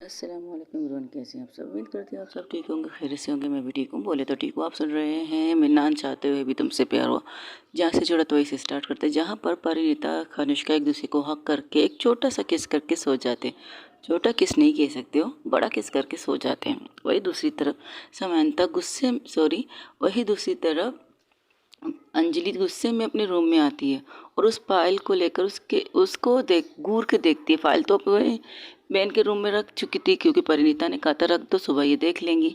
अस्सलामुअलैकुम एवरीवन, कैसे हैं आप सब। उम्मीद करती हूँ आप सब ठीक होंगे, खैरियत से होंगे। मैं भी ठीक हूँ, बोले तो ठीक हूँ। आप सुन रहे हैं मिन्नान चाहते हुए भी तुमसे प्यार हुआ। जहाँ से जुड़ा तो वहीं से स्टार्ट करते हैं, जहाँ पर परिणीता अनुष्का एक दूसरे को हक करके एक छोटा सा किस करके सो जाते हैं। छोटा किस नहीं कह सकते हो, बड़ा किस करके सो जाते हैं। वही दूसरी तरफ समंता वही दूसरी तरफ अंजलि गुस्से में अपने रूम में आती है और उस फाइल को लेकर उसको घूर के देखती है। फाइल तो अपने बहन के रूम में रख चुकी थी, क्योंकि परिणीता ने कहा था रख दो, सुबह ये देख लेंगी।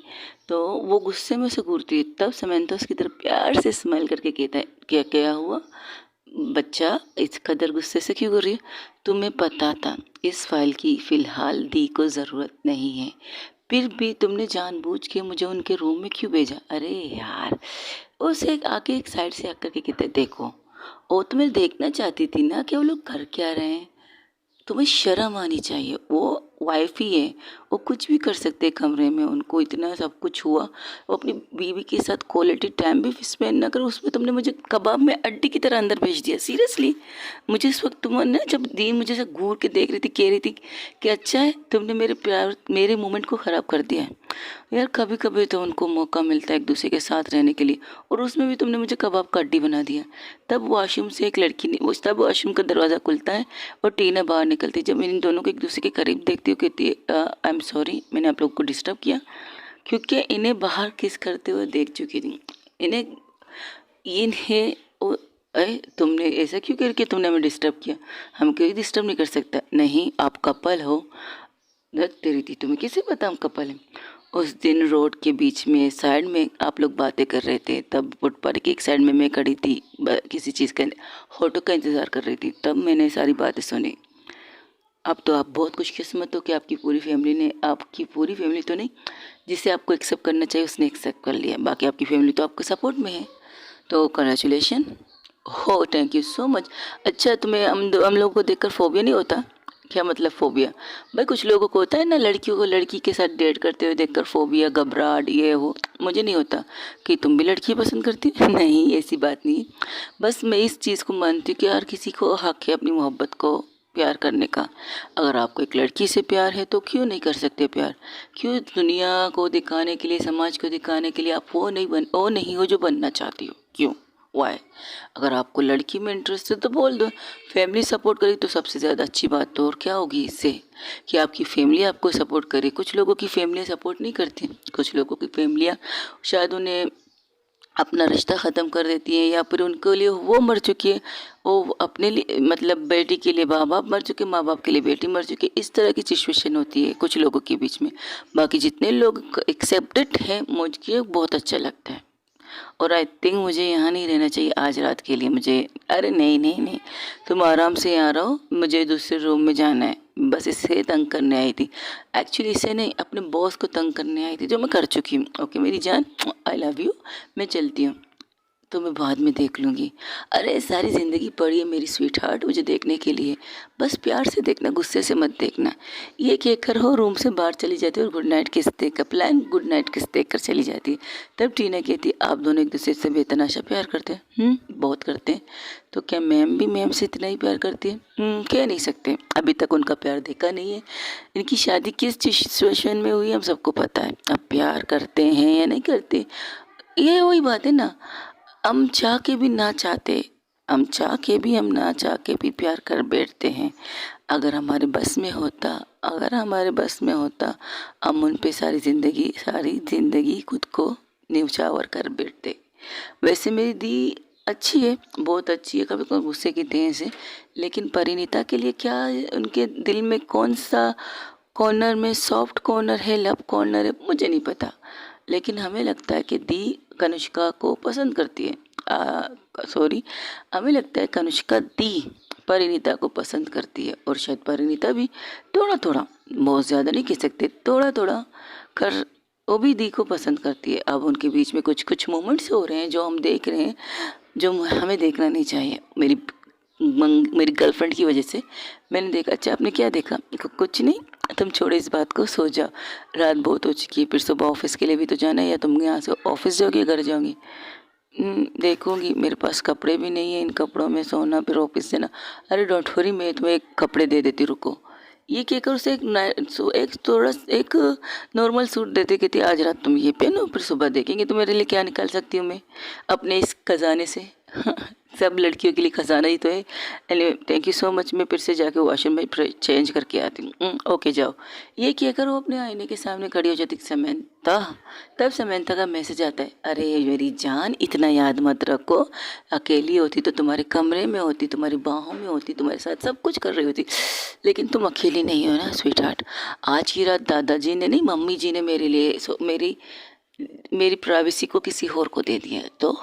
तो वो गुस्से में उसे घूरती है। तब समंता उसकी तरफ प्यार से स्माइल करके कहता है, क्या क्या हुआ बच्चा, इस कदर गुस्से से क्यों घूर रही है? तुम्हें पता था इस फाइल की फ़िलहाल दी को ज़रूरत नहीं है, फिर भी तुमने जानबूझ के मुझे उनके रूम में क्यों भेजा? अरे यार, उसे आके एक साइड से आकर के कहते, देखो वो तुम्हें देखना चाहती थी ना कि वो लोग कर क्या रहे हैं। तुम्हें शर्म आनी चाहिए। वो वाइफ ही है, वो कुछ भी कर सकते हैं कमरे में। उनको इतना सब कुछ हुआ, वो अपनी बीवी के साथ क्वालिटी टाइम भी स्पेंड ना करो, उसमें तुमने मुझे कबाब में अड्डी की तरह अंदर भेज दिया। सीरियसली, मुझे इस वक्त तुमने जब दी मुझे से घूर के देख रही थी, कह रही थी कि अच्छा है तुमने मेरे प्यार मेरे मोमेंट को ख़राब कर दिया है। यार कभी कभी तो उनको मौका मिलता है एक दूसरे के साथ रहने के लिए, और उसमें भी तुमने मुझे कबाब का अड्डी बना दिया। तब वॉशरूम से एक लड़की ने वो तब वॉशरूम का दरवाज़ा खुलता है और टीना बाहर निकलती है। जब इन दोनों को एक दूसरे के करीब देखती हूँ, कहती है आई एम सॉरी, मैंने आप लोग को डिस्टर्ब किया, क्योंकि इन्हें बाहर किस करते हुए देख चुकी थी। इन्हें इन्हें ओ, तुमने ऐसा क्यों करके तुमने हमें डिस्टर्ब किया? हम क्यों डिस्टर्ब नहीं कर सकता? नहीं, आप कपल हो। धत तेरी थी, तुम्हें कैसे पता हम कपल हैं? उस दिन रोड के बीच में साइड में आप लोग बातें कर रहे थे, तब फुटपाथ की एक साइड में मैं खड़ी थी, किसी चीज़ का ऑटो का इंतज़ार कर रही थी, तब मैंने सारी बातें सुनी। अब तो आप बहुत खुशकिस्मत हो कि आपकी पूरी फैमिली तो नहीं, जिसे आपको एक्सेप्ट करना चाहिए उसने एक्सेप्ट कर लिया। बाकी आपकी फैमिली तो आपके सपोर्ट में है, तो कंग्रेचुलेशन हो, थैंक यू सो मच। अच्छा, तुम्हें हम लोगों को देखकर फोबिया नहीं होता? क्या मतलब फोबिया? भाई कुछ लोगों को होता है ना, लड़कियों को लड़की के साथ डेट करते हुए देखकर फोबिया, घबराहट, ये वो। मुझे नहीं होता। कि तुम भी लड़की पसंद करती हो? नहीं, ऐसी बात नहीं। बस मैं इस चीज़ को मानती हूँ कि हर किसी को हक है अपनी मोहब्बत को प्यार करने का। अगर आपको एक लड़की से प्यार है तो क्यों नहीं कर सकते प्यार? क्यों दुनिया को दिखाने के लिए, समाज को दिखाने के लिए आप वो नहीं हो जो बनना चाहती हो? क्यों? वाई? अगर आपको लड़की में इंटरेस्ट है तो बोल दो। फैमिली सपोर्ट करे तो सबसे ज़्यादा अच्छी बात, तो और क्या होगी इससे कि आपकी फैमिली आपको सपोर्ट करे। कुछ लोगों की फैमिलियाँ सपोर्ट नहीं करती, कुछ लोगों की फैमिलियाँ शायद उन्हें अपना रिश्ता ख़त्म कर देती हैं, या फिर उनके लिए वो मर चुकी है, वो अपने लिए मतलब बेटी के लिए माँ बाप मर चुके, माँ बाप के लिए बेटी मर चुकी। इस तरह की सिचुएशन होती है कुछ लोगों के बीच में। बाकी जितने लोग एक्सेप्टेड हैं, मुझे बहुत अच्छा लगता है। और आई थिंक मुझे यहाँ नहीं रहना चाहिए आज रात के लिए। मुझे, अरे नहीं नहीं नहीं, तुम आराम से यहाँ रहो, मुझे दूसरे रूम में जाना है। बस इससे तंग करने आई थी। एक्चुअली इसे नहीं, अपने बॉस को तंग करने आई थी, जो मैं कर चुकी हूँ। ओके मेरी जान, आई लव यू, मैं चलती हूँ, तो मैं बाद में देख लूँगी। अरे सारी ज़िंदगी पड़ी है मेरी स्वीट हार्ट मुझे देखने के लिए। बस प्यार से देखना, गुस्से से मत देखना। ये कहकर हो रूम से बाहर चली जाती है और गुड नाइट किस देख कर प्लान गुड नाइट किस देख कर चली जाती है। तब टीना कहती, आप दोनों एक दूसरे से बेतनाशा प्यार करते हैं? बहुत करते हैं। तो क्या मैम भी मैम से इतना ही प्यार करती है? कह नहीं सकते, अभी तक उनका प्यार देखा नहीं है। इनकी शादी किस सिचुएशन में हुई हम सबको पता है। अब प्यार करते हैं या नहीं करते, ये वही बात है ना। हम चाह के भी ना चाहते, हम ना चाह के भी प्यार कर बैठते हैं। अगर हमारे बस में होता, हम उन पे सारी ज़िंदगी खुद को न्यौछावर कर बैठते। वैसे मेरी दी अच्छी है, बहुत अच्छी है, कभी कभी गुस्से की तेज है, लेकिन परिणीता के लिए क्या, उनके दिल में कौन सा कॉर्नर में सॉफ्ट कॉर्नर है, लव कॉर्नर है, मुझे नहीं पता। लेकिन हमें लगता है कि दी कनुष्का को पसंद करती है। सॉरी, हमें लगता है कनुष्का दी परिणीता को पसंद करती है, और शायद परिणीता भी थोड़ा थोड़ा, बहुत ज़्यादा नहीं कह सकते, थोड़ा थोड़ा कर वो भी दी को पसंद करती है। अब उनके बीच में कुछ कुछ मोमेंट्स हो रहे हैं जो हम देख रहे हैं, जो हमें देखना नहीं चाहिए। मेरी गर्लफ्रेंड की वजह से मैंने देखा। अच्छा आपने क्या देखा? कुछ नहीं, तुम छोड़ो इस बात को, सो जाओ, रात बहुत हो चुकी है, फिर सुबह ऑफिस के लिए भी तो जाना है। या तुम यहाँ से ऑफिस जाओगी, घर जाओगी? देखूंगी, मेरे पास कपड़े भी नहीं है, इन कपड़ों में सोना फिर ऑफिस जाना। अरे डोंट वरी, मैं तुम्हें एक कपड़े दे देती, रुको। ये कहकर उसे एक थोड़ा एक नॉर्मल सूट देते, कहती आज रात तुम ये पहनो, फिर सुबह देखेंगे तुम्हारे लिए क्या निकाल सकती हूँ मैं अपने इस खजाने से। सब लड़कियों के लिए खजाना ही तो है। Anyway thank you so much, मैं फिर से जाके वॉशरूम में चेंज करके आती हूँ। ओके जाओ। ये कहकर वो अपने आईने के सामने खड़ी हो जाती समंता। तब समंता का मैसेज आता है, अरे मेरी जान इतना याद मत रखो, अकेली होती तो तुम्हारे कमरे में होती, तुम्हारी बाहों में होती, तुम्हारे साथ सब कुछ कर रही होती, लेकिन तुम अकेली नहीं हो ना स्वीट हार्ट। आज की रात दादाजी ने नहीं, मम्मी जी ने मेरे लिए मेरी मेरी प्राइवेसी को किसी और को दे दिया, तो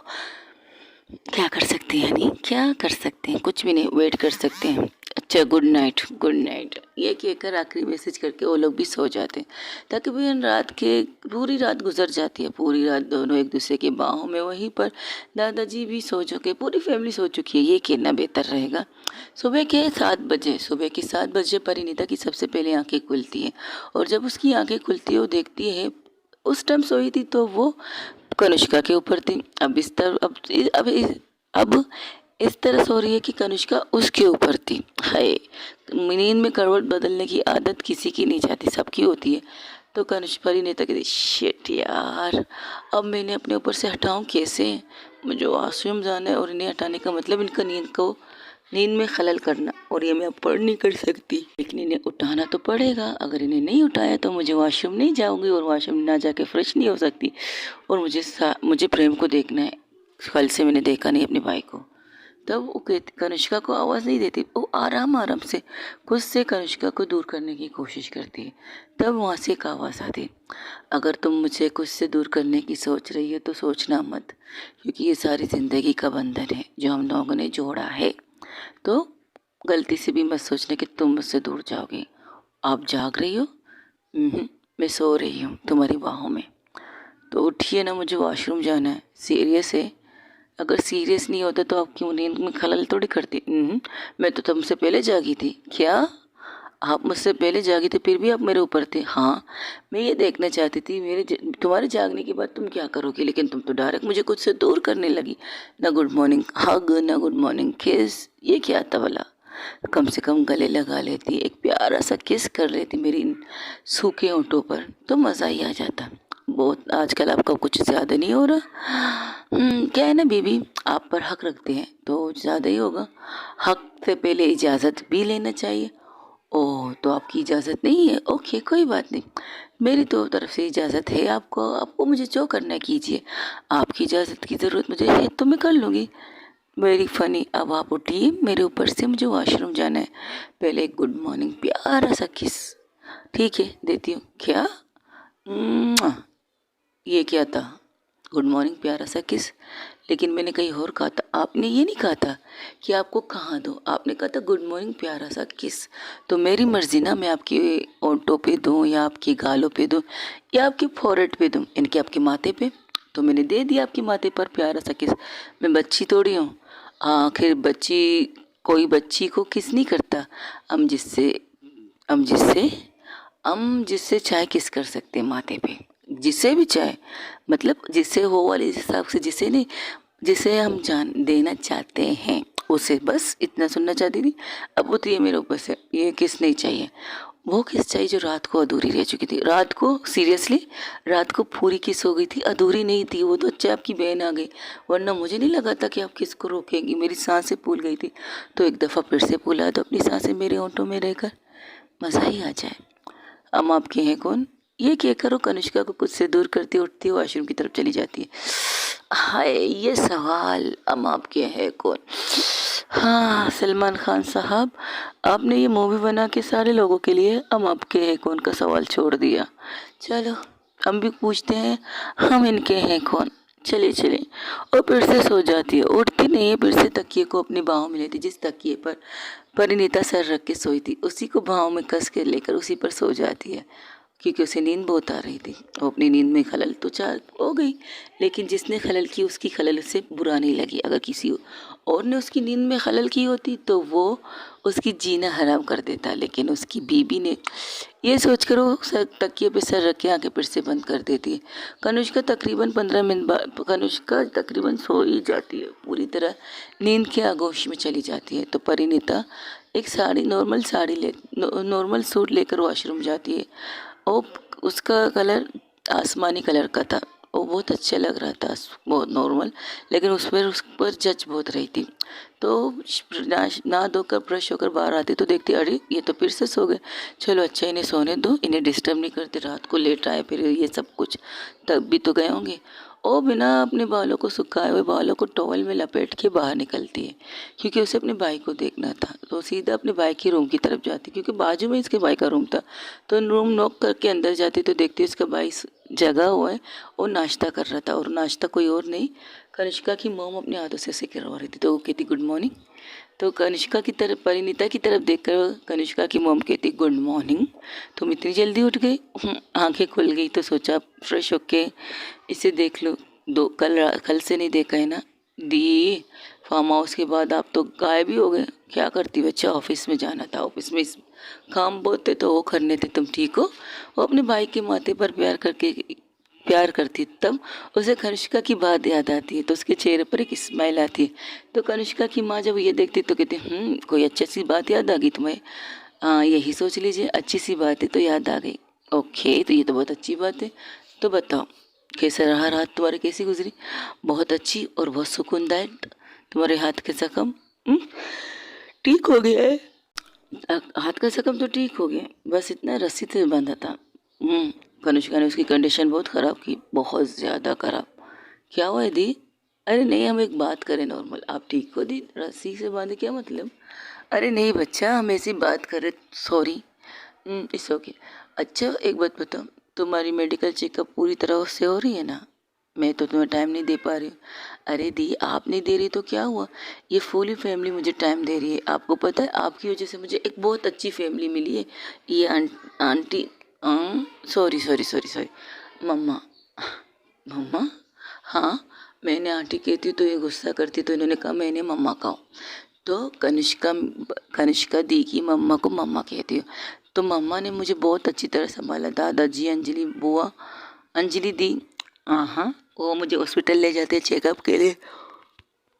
क्या कर सकते हैं, नहीं क्या कर सकते हैं, कुछ भी नहीं, वेट कर सकते हैं। अच्छा गुड नाइट गुड नाइट, ये कहकर आखिरी मैसेज करके वो लोग भी सो जाते हैं। तकरीबन रात के पूरी रात गुजर जाती है, पूरी रात दोनों एक दूसरे की बाहों में, वहीं पर दादाजी भी सो चुके, पूरी फैमिली सो चुकी है। ये कहना बेहतर रहेगा। सुबह के 7 बजे परिणीता की सबसे पहले आंखें खुलती हैं, और जब उसकी आंखें खुलती है वो देखती है उस टाइम सोई थी तो वो कनिष्का के ऊपर थी। अब इस तरह अब इस तरह सो रही है कि कनिष्का उसके ऊपर थी। हाय, नींद में करवट बदलने की आदत किसी की नहीं जाती, सबकी होती है। तो कनिष्का परिणीता कहती शिट यार, अब मैं इन्हें अपने ऊपर से हटाऊं कैसे, मुझे वॉशरूम जाना है, और इन्हें हटाने का मतलब इनका नींद में खलल करना, और ये मैं अब पढ़ नहीं कर सकती, लेकिन इन्हें उठाना तो पड़ेगा। अगर इन्हें नहीं उठाया तो मुझे वॉशरूम नहीं जाऊंगी, और वॉशरूम ना जाके फ्रेश नहीं हो सकती, और मुझे प्रेम को देखना है। कल से मैंने देखा नहीं अपने भाई को। तब वो कनिष्का को आवाज़ नहीं देती, वो आराम आराम से खुद से कनिष्का को दूर करने की कोशिश करती है। तब वहाँ से एक आवाज़ आती, अगर तुम मुझे खुद से दूर करने की सोच रही है तो सोचना मत, क्योंकि ये सारी ज़िंदगी का बंधन है जो हम लोगों ने जोड़ा है। तो गलती से भी मत सोचना कि तुम मुझसे दूर जाओगे। आप जाग रही हो? मैं सो रही हूँ तुम्हारी बाहों में। तो उठिए ना, मुझे वॉशरूम जाना है। सीरियस है? अगर सीरियस नहीं होता तो आपकी नींद में खलल थोड़ी करती। मैं तो तुमसे पहले जागी थी। क्या? आप मुझसे पहले जागी थी फिर भी आप मेरे ऊपर थे? हाँ, मैं ये देखना चाहती थी तुम्हारे जागने के बाद तुम क्या करोगे, लेकिन तुम तो डायरेक्ट मुझे खुद से दूर करने लगी। ना गुड मॉर्निंग हग, ना गुड मॉर्निंग किस, ये क्या था भला? कम से कम गले लगा लेती, एक प्यारा सा किस कर लेती मेरी इन सूखे होंठों पर, तो मज़ा ही आ जाता। बहुत आजकल आपका कुछ ज़्यादा नहीं हो रहा। क्या है ना बीबी, आप पर हक रखते हैं तो ज़्यादा ही होगा। हक से पहले इजाज़त भी लेना चाहिए। ओह, तो आपकी इजाज़त नहीं है? ओके कोई बात नहीं, मेरी तो तरफ से इजाज़त है आपको। आपको मुझे जो करना है कीजिए, आपकी इजाज़त की ज़रूरत मुझे है तो मैं कर लूँगी। Very funny. अब आप उठिए मेरे ऊपर से, मुझे वॉशरूम जाना है। पहले एक गुड मॉर्निंग प्यारा सा किस। ठीक है देती हूँ। क्या? म्वा! ये क्या था? गुड मॉर्निंग प्यारा सा किस? लेकिन मैंने कहीं और कहा था, आपने ये नहीं कहा था कि आपको कहाँ दो, आपने कहा था गुड मॉर्निंग प्यारा सा किस। तो मेरी मर्जी ना, मैं आपकी ओंठों पे दूँ या आपकी गालों पे दूँ या आपके फोrehead पे दूँ, इनके आपके माथे पे। तो मैंने दे दिया आपके माथे पर प्यारा सा किस। मैं बच्ची थोड़ी हूँ। आखिर कोई बच्ची को किस नहीं करता। हम जिससे हम जिससे हम जिससे चाहे किस कर सकते हैं माथे पे, जिसे भी चाहे, मतलब जिसे हो वाले हिसाब से, जिसे नहीं, जिसे हम जान देना चाहते हैं उसे। बस इतना सुनना चाहती थी। अब वो तो ये मेरे ऊपर से, ये किस नहीं चाहिए, वो किस चाहिए जो रात को अधूरी रह चुकी थी। रात को सीरियसली, रात को पूरी किस हो गई थी, अधूरी नहीं थी वो तो। अच्छा आपकी बहन आ गई, वरना मुझे नहीं लगा था कि आप किस को रोकेंगी। मेरी सांसें फूल गई थी, तो एक दफ़ा फिर से फूला दो अपनी सांसें मेरे होंठों में रहकर, मज़ा ही आ जाए। हम आपके हैं कौन, ये कहकर वो कनिष्का को खुद से दूर करती उठती वॉशरूम की तरफ चली जाती है। हाय ये सवाल, हम आपके हैं कौन। हाँ सलमान खान साहब, आपने ये मूवी बना के सारे लोगों के लिए हम आपके हैं कौन का सवाल छोड़ दिया। चलो हम भी पूछते हैं, हम इनके हैं कौन। चलिए चलिए। और फिर से सो जाती है, उठती नहीं है, फिर से तकिए को अपनी बाहों में लेती, जिस तकिए पर परिणीता सर रख के सोई थी उसी को बाहों में कस के लेकर उसी पर सो जाती है, क्योंकि उसे नींद बहुत आ रही थी। वो अपनी नींद में खलल तो चाह हो गई, लेकिन जिसने खलल की उसकी खलल उसे बुरा नहीं लगी। अगर किसी और ने उसकी नींद में खलल की होती तो वो उसकी जीना हराम कर देता, लेकिन उसकी बीबी ने ये सोचकर वो तकिए पे सर रख के आंखें फिर से बंद कर देती है। कनिष्का तकरीबन 15 मिनट बाद कनिष्का तकरीबन सो ही जाती है, पूरी तरह नींद के आगोश में चली जाती है। तो परिणीता एक साड़ी, नॉर्मल सूट लेकर वॉशरूम जाती है। और उसका कलर आसमानी कलर का था। वो बहुत अच्छा लग रहा था, बहुत नॉर्मल, लेकिन उस पर जच बहुत रही थी। तो नहा धोकर ब्रश होकर बाहर आती तो देखती, अरे ये तो फिर से सो गए। चलो अच्छा, इन्हें सोने दो, इन्हें डिस्टर्ब नहीं करते, रात को लेट आए फिर ये सब कुछ, तब भी तो गए होंगे। और बिना अपने बालों को सुखाए हुए बालों को टॉवल में लपेट के बाहर निकलती है, क्योंकि उसे अपने भाई को देखना था। तो सीधा अपने भाई के रूम की तरफ जाती, क्योंकि बाजू में इसके भाई का रूम था। तो रूम नॉक करके अंदर जाती तो देखती इसका भाई जगा हुआ है और नाश्ता कर रहा था। और नाश्ता कोई और नहीं, कनिष्का की मोम अपने हाथों से उसे करवा रही थी। तो वो कहती गुड मॉर्निंग। तो कनिष्का की तरफ, परिणीता की तरफ देखकर कनिष्का की मोम कहती गुड मॉर्निंग, तुम इतनी जल्दी उठ गई। आंखें खुल गई तो सोचा फ्रेश होके इसे देख लो, कल से नहीं देखा है ना। दी, फार्म हाउस के बाद आप तो गायब ही हो गए, क्या करती बच्चा। ऑफिस में जाना था, ऑफिस में काम बहुत थे तो वो करने थे, तुम ठीक हो। वो अपने भाई के माथे पर प्यार करती, तब उसे कनिष्का की बात याद आती है तो उसके चेहरे पर एक स्माइल आती है। तो कनिष्का की माँ जब ये देखती तो कहती, कोई अच्छी सी बात याद आ गई तुम्हें। यही सोच लीजिए, अच्छी सी बात है तो याद आ गई। ओके, तो ये तो बहुत अच्छी बात है। तो बताओ कैसा रहा रात तुम्हारी, कैसी गुजरी। बहुत अच्छी और बहुत सुकूनदायक। तुम्हारे हाथ के जख्म ठीक हो गया है। हाथ का जख्म तो ठीक हो गया, बस इतना रस्सी से बांधा था। कनिष्का ने उसकी कंडीशन बहुत ख़राब की, बहुत ज़्यादा ख़राब। क्या हुआ है दी। अरे नहीं, हम एक बात करें नॉर्मल। आप ठीक हो दी, रस्सी से बांधे क्या मतलब। अरे नहीं बच्चा, हम ऐसी बात करें, सॉरी। It's okay. अच्छा एक बात बताओ, तुम्हारी मेडिकल चेकअप पूरी तरह से हो रही है ना। मैं तो तुम्हें टाइम नहीं दे पा रही हूँ। अरे दी, आप नहीं दे रही तो क्या हुआ, ये फुली फैमिली मुझे टाइम दे रही है। आपको पता है, आपकी वजह से मुझे एक बहुत अच्छी फैमिली मिली है। ये aunty, sorry sorry sorry sorry, मम्मा। मम्मा, हाँ, मैंने आंटी कहती तो ये गुस्सा करती, तो इन्होंने कहा मैंने मम्मा कहा। तो कनिष्का दी की मम्मा को मम्मा कहती हो। तो मम्मा ने मुझे बहुत अच्छी तरह संभाला। दादाजी, अंजलि बुआ, अंजलि दी, हाँ, वो मुझे हॉस्पिटल ले जाते हैं चेकअप के लिए।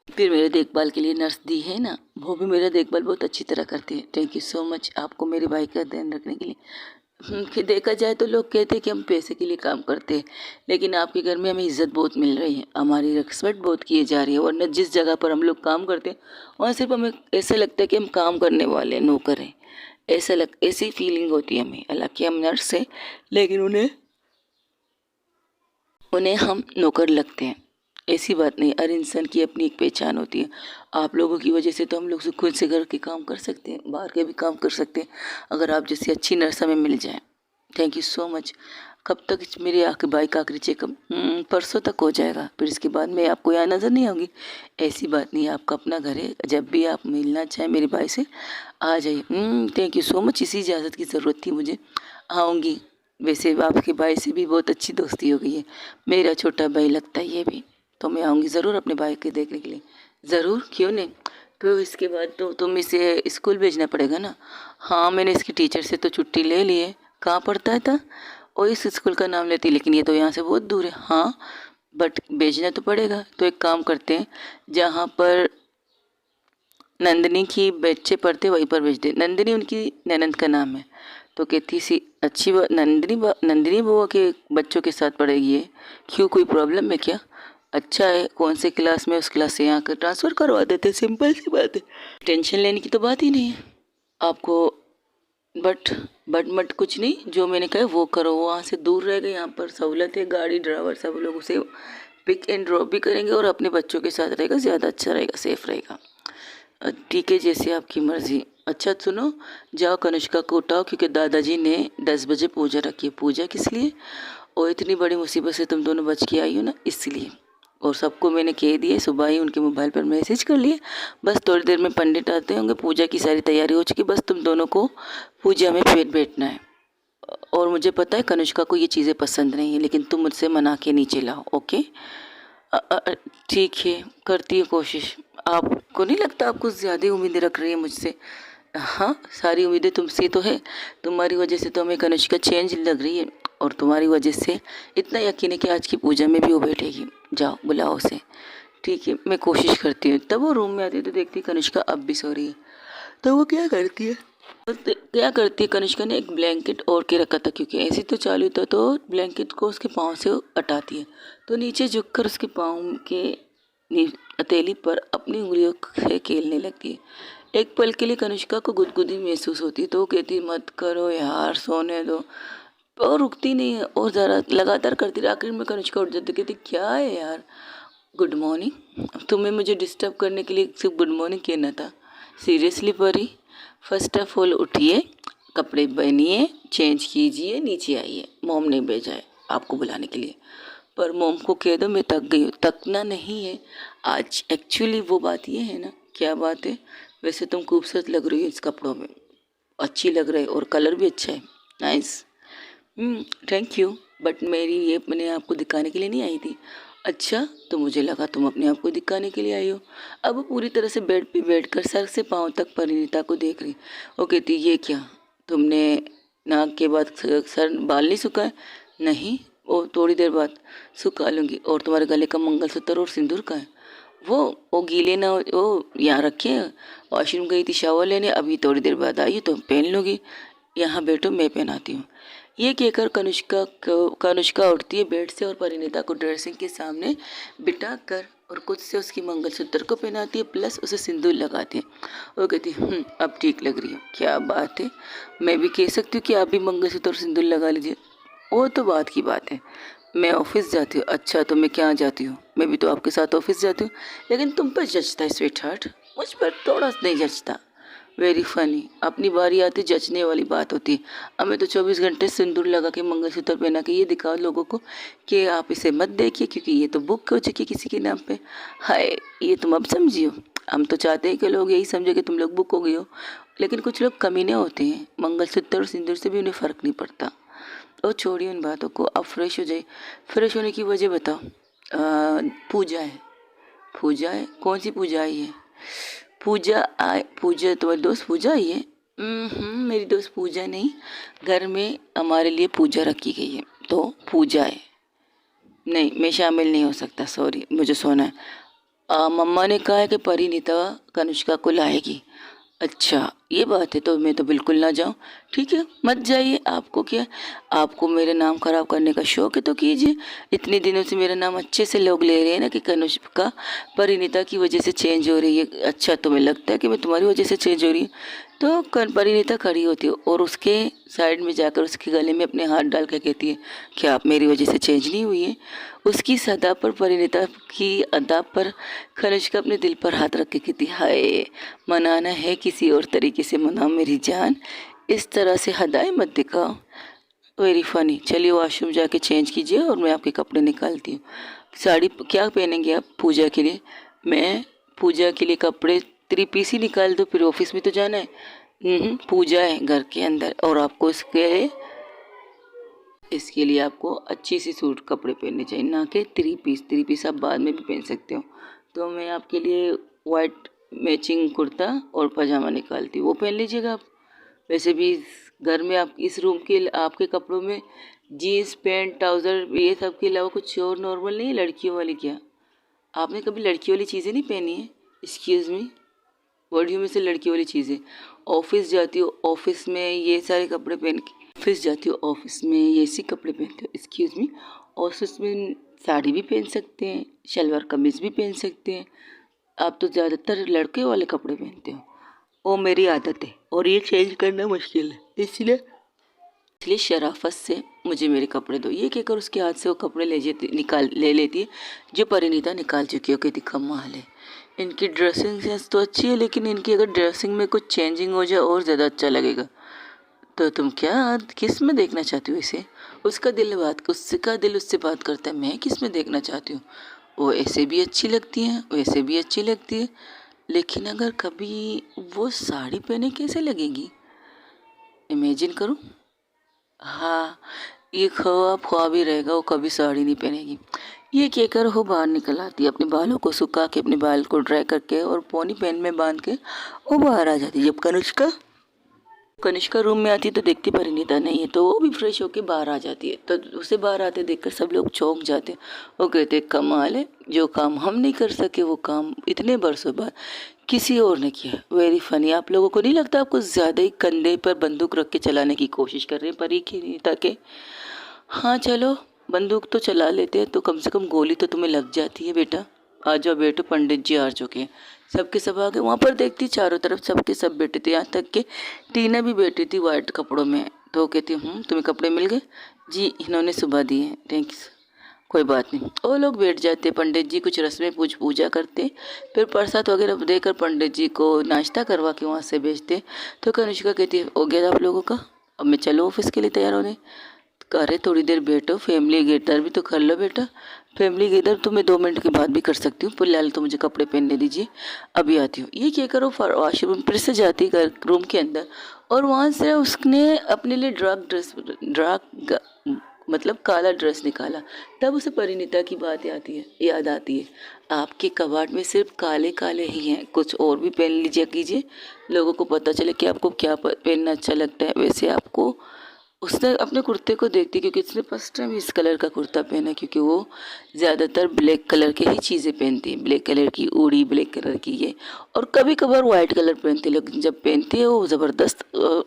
फिर मेरे देखभाल के लिए नर्स दी है ना, वो भी मेरा देखभाल बहुत अच्छी तरह करती है। थैंक यू सो मच आपको मेरे भाई का ध्यान रखने के लिए। कि देखा जाए तो लोग कहते हैं कि हम पैसे के लिए काम करते हैं, लेकिन आपके घर में हमें इज्जत बहुत मिल रही है, हमारी रिस्पेक्ट बहुत की जा रही है। वरना जिस जगह पर हम लोग काम करते हैं वहाँ सिर्फ हमें ऐसा लगता है कि हम काम करने वाले नौकर हैं। ऐसी फीलिंग होती है हमें। हालांकि हम नर्स हैं, लेकिन उन्हें हम नौकर लगते हैं। ऐसी बात नहीं, हर इंसान की अपनी एक पहचान होती है। आप लोगों की वजह से तो हम लोग खुद से घर के काम कर सकते हैं, बाहर के भी काम कर सकते हैं, अगर आप जैसी अच्छी नर्स हमें मिल जाए। Thank you so much. कब तक मेरे भाई का आखिरी चेकअप। परसों तक हो जाएगा, फिर इसके बाद में आपको यहाँ नज़र नहीं आऊँगी। ऐसी बात नहीं है, आपका अपना घर है, जब भी आप मिलना चाहें मेरे भाई से आ जाइए। थैंक यू सो मच, इसी इजाज़त की ज़रूरत थी मुझे, आऊँगी। वैसे आपके भाई से भी बहुत अच्छी दोस्ती हो गई है, मेरा छोटा भाई लगता है ये भी। तो मैं आऊँगी ज़रूर अपने भाई के देखने के लिए, ज़रूर, क्यों नहीं। तो इसके बाद तो तुम इसे स्कूल भेजना पड़ेगा ना। हाँ, मैंने इसकी टीचर से तो छुट्टी ले ली है। कहाँ पढ़ता था, और इस स्कूल का नाम लेती, लेकिन ये तो यहाँ से बहुत दूर है। हाँ, बट भेजना तो पड़ेगा। तो एक काम करते हैं, जहाँ पर नंदिनी की बच्चे पढ़ते वहीं पर भेज दे। नंदिनी उनकी ननंद का नाम है। तो कहती सी अच्छी नंदिनी बुआ के बच्चों के साथ पढ़ेगी ये, क्यों, कोई प्रॉब्लम है क्या। अच्छा है, कौन से क्लास में, उस क्लास से यहाँ कर ट्रांसफ़र करवा देते, सिंपल सी बात है, टेंशन लेने की तो बात ही नहीं है आपको। बट कुछ नहीं, जो मैंने कहा वो करो। वहाँ से दूर रह गए, यहाँ पर सहूलत है, गाड़ी ड्राइवर सब लोग उसे पिक एंड ड्रॉप भी करेंगे और अपने बच्चों के साथ रहेगा, ज़्यादा अच्छा रहेगा, सेफ रहेगा। ठीक है, जैसे आपकी मर्ज़ी। अच्छा सुनो, जाओ कनिष्का को उठाओ, क्योंकि दादाजी ने 10 बजे पूजा रखी है। पूजा किस लिए, और इतनी बड़ी मुसीबत से तुम दोनों बच के आई हो ना, इसलिए। और सबको मैंने कह दिया, सुबह ही उनके मोबाइल पर मैसेज कर लिए। बस थोड़ी देर में पंडित आते होंगे, पूजा की सारी तैयारी हो चुकी, बस तुम दोनों को पूजा में बैठना है। और मुझे पता है कनिष्का को ये चीज़ें पसंद नहीं है, लेकिन तुम मुझसे मना के नीचे लाओ, ओके। ठीक है, करती है कोशिश। आपको नहीं लगता आप कुछ ज़्यादा उम्मीदें रख रही है मुझसे। हाँ, सारी उम्मीदें तुमसे तो है, तुम्हारी वजह से तो हमें कनिष्का चेंज लग रही है, और तुम्हारी वजह से इतना यकीन है कि आज की पूजा में भी वो बैठेगी। जाओ बुलाओ उसे। ठीक है, मैं कोशिश करती हूँ। तब वो रूम में आती है तो देखती कनिष्का अब भी सो रही है। तो वो क्या करती है, क्या करती है कनिष्का ने एक ब्लैंकेट ओढ़ के रखा था, क्योंकि ऐसे तो चालू था, तो ब्लैंकेट को उसके पाँव से हटाती है, तो नीचे झुककर उसके पाँव के हथेली पर अपनी उंगलियों से खेलने लगती है। एक पल के लिए कनिष्का को गुदगुदी महसूस होती है, तो वो कहती मत करो यार, सोने दो, और रुकती नहीं है और ज़रा लगातार करती रही। आखिर में कनिष्का उठ जाती, कहती क्या है यार, गुड मॉर्निंग, तुम्हें मुझे डिस्टर्ब करने के लिए सिर्फ गुड मॉर्निंग कहना था, सीरियसली परी, फर्स्ट ऑफ ऑल उठिए, कपड़े पहनिए, चेंज कीजिए, नीचे आइए, मॉम ने भेजा है आपको बुलाने के लिए। पर मॉम को कह दो मैं थक गई हूँ। थकना नहीं है आज, एक्चुअली वो बात ये है ना। क्या बात है? वैसे तुम खूबसूरत लग रही हो इस कपड़ों में, अच्छी लग रही है और कलर भी अच्छा है, नाइस। थैंक यू, बट मेरी ये अपने आप को दिखाने के लिए नहीं आई थी। अच्छा, तो मुझे लगा तुम अपने आप को दिखाने के लिए आई हो। अब वो पूरी तरह से बेड पे बैठकर सर से पाँव तक परिणीता को देख रही। वो कहती ये क्या, तुमने नाक के बाद सर बाल नहीं सुखाए? नहीं, वो थोड़ी देर बाद सुखा लूँगी। और तुम्हारे गले का मंगलसूत्र और सिंदूर का है? वो गीले ना वो यहाँ रखे हैं, वॉशरूम गई थी शावर लेने, अभी थोड़ी देर बाद आई तो पहन लूँगी। यहाँ बैठो, मैं पहनाती हूँ। ये कहकर कनिष्का उठती है बेड से और परिणीता को ड्रेसिंग के सामने बिठा कर और खुद से उसकी मंगलसूत्र को पहनाती है, प्लस उसे सिंदूर लगाती है। वो कहती है अब ठीक लग रही है। क्या बात है, मैं भी कह सकती हूँ कि आप भी मंगलसूत्र और सिंदूर लगा लीजिए। वो तो बात की बात है, मैं ऑफिस जाती हूँ। अच्छा, तो मैं क्या जाती हूँ, मैं भी तो आपके साथ ऑफिस जाती हूँ, लेकिन तुम पर जचता है स्वीट हार्ट, मुझ पर थोड़ा नहीं जचता। वेरी फनी, अपनी बारी आती जचने वाली बात होती है। हमें तो 24 घंटे सिंदूर लगा के मंगलसूत्र पहना के ये दिखाओ लोगों को कि आप इसे मत देखिए, क्योंकि ये तो बुक हो चुकी है किसी के नाम पे। हाय, ये तुम अब समझी हो। हम तो चाहते हैं कि लोग यही समझे कि तुम लोग बुक हो गई हो, लेकिन कुछ लोग कमीने होते हैं, मंगलसूत्र और सिंदूर से भी उन्हें फ़र्क नहीं पड़ता। और छोड़िए उन बातों को, अब फ्रेश हो जाइए। फ्रेश होने की वजह बताओ। पूजा है। पूजा है? कौन सी पूजा आई है? पूजा तुम्हारी दोस्त पूजा आई है? मेरी दोस्त पूजा नहीं, घर में हमारे लिए पूजा रखी गई है, तो पूजा है। नहीं, मैं शामिल नहीं हो सकता, सॉरी, मुझे सोना है। मम्मा ने कहा है कि परिणीता कनिष्का को लाएगी। अच्छा, ये बात है, तो मैं तो बिल्कुल ना जाऊं। ठीक है, मत जाइए, आपको क्या, आपको मेरे नाम खराब करने का शौक है तो कीजिए। इतने दिनों से मेरा नाम अच्छे से लोग ले रहे हैं ना कि कनिष्का परिणीता की वजह से चेंज हो रही है। अच्छा, तुम्हें लगता है कि मैं तुम्हारी वजह से चेंज हो रही हूँ? तो परिणीता खड़ी होती है और उसके साइड में जाकर उसके गले में अपने हाथ डाल कर कहती है क्या आप मेरी वजह से चेंज नहीं हुई है? उसकी सदा पर, परिणीता की अदा पर कनिष्का अपने दिल पर हाथ रख के कहती हाय, मनाना है किसी और तरीके से मनाओ मेरी जान, इस तरह से हदाएं मत दिखाओ। Very funny. चलिए वॉशरूम जाके चेंज कीजिए और मैं आपके कपड़े निकालती हूँ। साड़ी क्या पहनेंगे आप पूजा के लिए? मैं पूजा के लिए कपड़े 3 पीस ही निकाल दो, फिर ऑफिस में तो जाना है। पूजा है घर के अंदर, और आपको इसके लिए आपको अच्छी सी सूट कपड़े पहनने चाहिए, ना कि 3 पीस। 3 पीस आप बाद में भी पहन सकते हो। तो मैं आपके लिए वाइट मैचिंग कुर्ता और पजामा निकालती हूँ, वो पहन लीजिएगा आप। वैसे भी घर में आप इस रूम के आपके कपड़ों में जीन्स पैंट ट्राउज़र ये सब के अलावा कुछ और नॉर्मल नहीं है लड़कियों वाली? क्या आपने कभी लड़कियों वाली चीज़ें नहीं पहनी है? एक्सक्यूज़ मी, वर्डियों में से लड़की वाली चीज़ें। ऑफिस जाती हो, ऑफिस में ये सारे कपड़े पहन के ऑफिस जाती हो, ऑफिस में ये सी कपड़े पहनते हो? एक्सक्यूज़ मी, ऑफिस में साड़ी भी पहन सकते हैं, शलवार कमीज़ भी पहन सकते हैं, आप तो ज़्यादातर लड़के वाले कपड़े पहनते हो। वो मेरी आदत है और ये चेंज करना मुश्किल है, इसलिए शराफत से मुझे मेरे कपड़े दो। ये कहकर उसके हाथ से वो कपड़े ले लेती है जो परिणीता निकाल चुकी हो। कहती कमाल है, इनकी ड्रेसिंग सेंस तो अच्छी है, लेकिन इनकी अगर ड्रेसिंग में कुछ चेंजिंग हो जाए और ज़्यादा अच्छा लगेगा। तो तुम क्या किस में देखना चाहती हो इसे? उसका दिल उससे बात करता है, मैं किस में देखना चाहती हूँ? वो ऐसे भी अच्छी लगती हैं, वैसे भी अच्छी लगती है, लेकिन अगर कभी वो साड़ी पहने कैसे लगेगी? इमेजिन करूँ। हाँ, ये ख्वाब ही रहेगा, वो कभी साड़ी नहीं पहनेगी। ये कहकर वो बाहर निकल आती है, अपने बालों को सुखा के, अपने बाल को ड्राई करके और पोनी पेन में बांध के वो बाहर आ जाती है। जब कनिष्का कनिष्का रूम में आती है तो देखती परिणीता नहीं है, तो वो भी फ्रेश होके बाहर आ जाती है। तो उसे बाहर आते देखकर सब लोग चौंक जाते हैं। वो कहते कमाल है, जो काम हम नहीं कर सके वो काम इतने बरसों बाद किसी और ने किया। Very funny. आप लोगों को नहीं लगता आपको ज़्यादा ही कंधे पर बंदूक रख के चलाने की कोशिश कर रहे हैं परिणीता के? हाँ चलो, बंदूक तो चला लेते हैं तो कम से कम गोली तो तुम्हें लग जाती है बेटा। आ जाओ बेटो, पंडित जी आ चुके हैं। सबके सब आ गए। वहाँ पर देखती चारों तरफ सबके सब बैठे थे, यहाँ तक कि टीना भी बैठी थी वाइट कपड़ों में। तो वो कहती तुम्हें कपड़े मिल गए? जी इन्होंने सुबह दिए हैं, थैंक्स। कोई बात नहीं। वो लोग बैठ जाते, पंडित जी कुछ रस्में पूजा करते, फिर प्रसाद वगैरह देकर पंडित जी को नाश्ता करवा के वहाँ से भेजते। तो कनिष्का कहती है हो गया आप लोगों का, अब मैं चलो ऑफिस के लिए तैयार होने। अरे थोड़ी देर बैठो, फैमिली गेटअप भी तो कर लो बेटा। फैमिली गेटअप तो मैं 2 मिनट के बाद भी कर सकती हूँ, फिलहाल तो मुझे कपड़े पहनने दीजिए, अभी आती हूँ। ये क्या करो, वॉशरूम फिर से जाती घर रूम के अंदर, और वहाँ से उसने अपने लिए मतलब काला ड्रेस निकाला। तब उसे परिणीता की बात याद आती है। आपके कबाड़ में सिर्फ काले काले ही हैं, कुछ और भी पहन लीजिए कीजिए, लोगों को पता चले कि आपको क्या पहनना अच्छा लगता है। वैसे आपको, उसने अपने कुर्ते को देखती, क्योंकि उसने फर्स्ट टाइम इस कलर का कुर्ता पहना, क्योंकि वो ज़्यादातर ब्लैक कलर के ही चीज़ें पहनती है, ब्लैक कलर की उड़ी, ब्लैक कलर की ये, और कभी कभार वाइट कलर पहनती है, लेकिन जब पहनती है वो ज़बरदस्त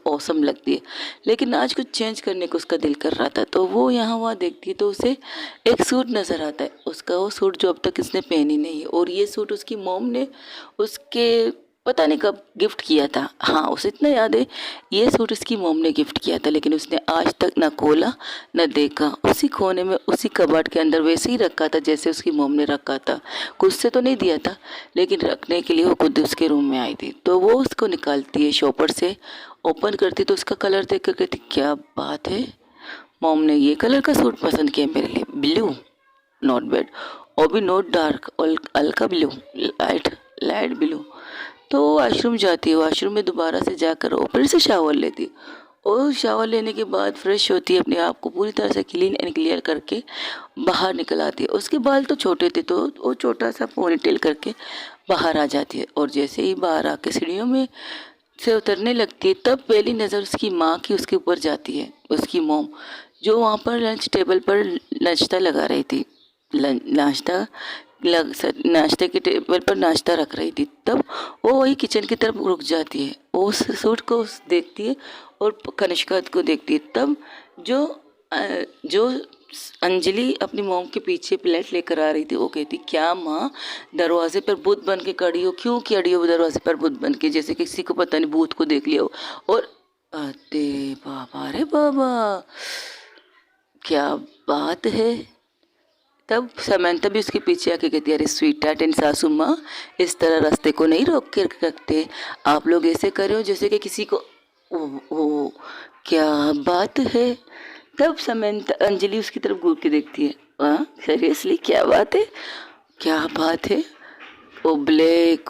औसम लगती है। लेकिन आज कुछ चेंज करने को उसका दिल कर रहा था, तो वो यहाँ वहाँ देखती है तो उसे एक सूट नज़र आता है उसका, वो सूट जो अब तक इसने पहनी नहीं है, और ये सूट उसकी मॉम ने उसके पता नहीं कब गिफ्ट किया था। हाँ उसे इतना याद है, ये सूट उसकी मॉम ने गिफ्ट किया था, लेकिन उसने आज तक ना खोला ना देखा। उसी कोने में उसी कबाड़ के अंदर वैसे ही रखा था जैसे उसकी मॉम ने रखा था। खुद से तो नहीं दिया था, लेकिन रखने के लिए वो खुद उसके रूम में आई थी। तो वो उसको निकालती है शॉपर से, ओपन करती तो उसका कलर देख कर कहती क्या बात है, मॉम ने ये कलर का सूट पसंद किया मेरे लिए, ब्लू, नॉट बैड, और भी नॉट डार्क, और हल्का ब्लू, लाइट लाइट ब्लू। तो वॉशरूम जाती है, वॉशरूम में दोबारा से जाकर वो फिर से शावर लेती है, और शावर लेने के बाद फ्रेश होती है, अपने आप को पूरी तरह से क्लीन एंड क्लियर करके बाहर निकल आती है। उसके बाल तो छोटे थे, तो वो छोटा सा पोनीटेल करके बाहर आ जाती है, और जैसे ही बाहर आके सीढ़ियों में से उतरने लगती है, तब पहली नज़र उसकी माँ की उसके ऊपर जाती है, उसकी मोम, जो वहाँ पर लंच टेबल पर नाश्ता लगा रही थी, नाश्ते के टेबल पर नाश्ता रख रही थी। तब वो वही किचन की तरफ रुक जाती है, वो उस सूट को देखती है और कनिष्का को देखती है। तब जो अंजलि अपनी मोम के पीछे प्लेट लेकर आ रही थी, वो कहती क्या माँ दरवाजे पर भूत बन के खड़ी हो, क्यों खड़ी हो दरवाजे पर भूत बन के, जैसे किसी को पता नहीं भूत को देख लिया हो। और अरे बाबा, रे बाबा, क्या बात है। तब समंता भी उसके पीछे आके कहती है अरे स्वीट हार्ट एंड सासू माँ, इस तरह रास्ते को नहीं रोक के रखते, आप लोग ऐसे कर रहे हो जैसे कि किसी को ओ क्या बात है। तब समंता अंजलि उसकी तरफ घूर के देखती है, हाँ सीरियसली क्या बात है, क्या बात है। वो ब्लैक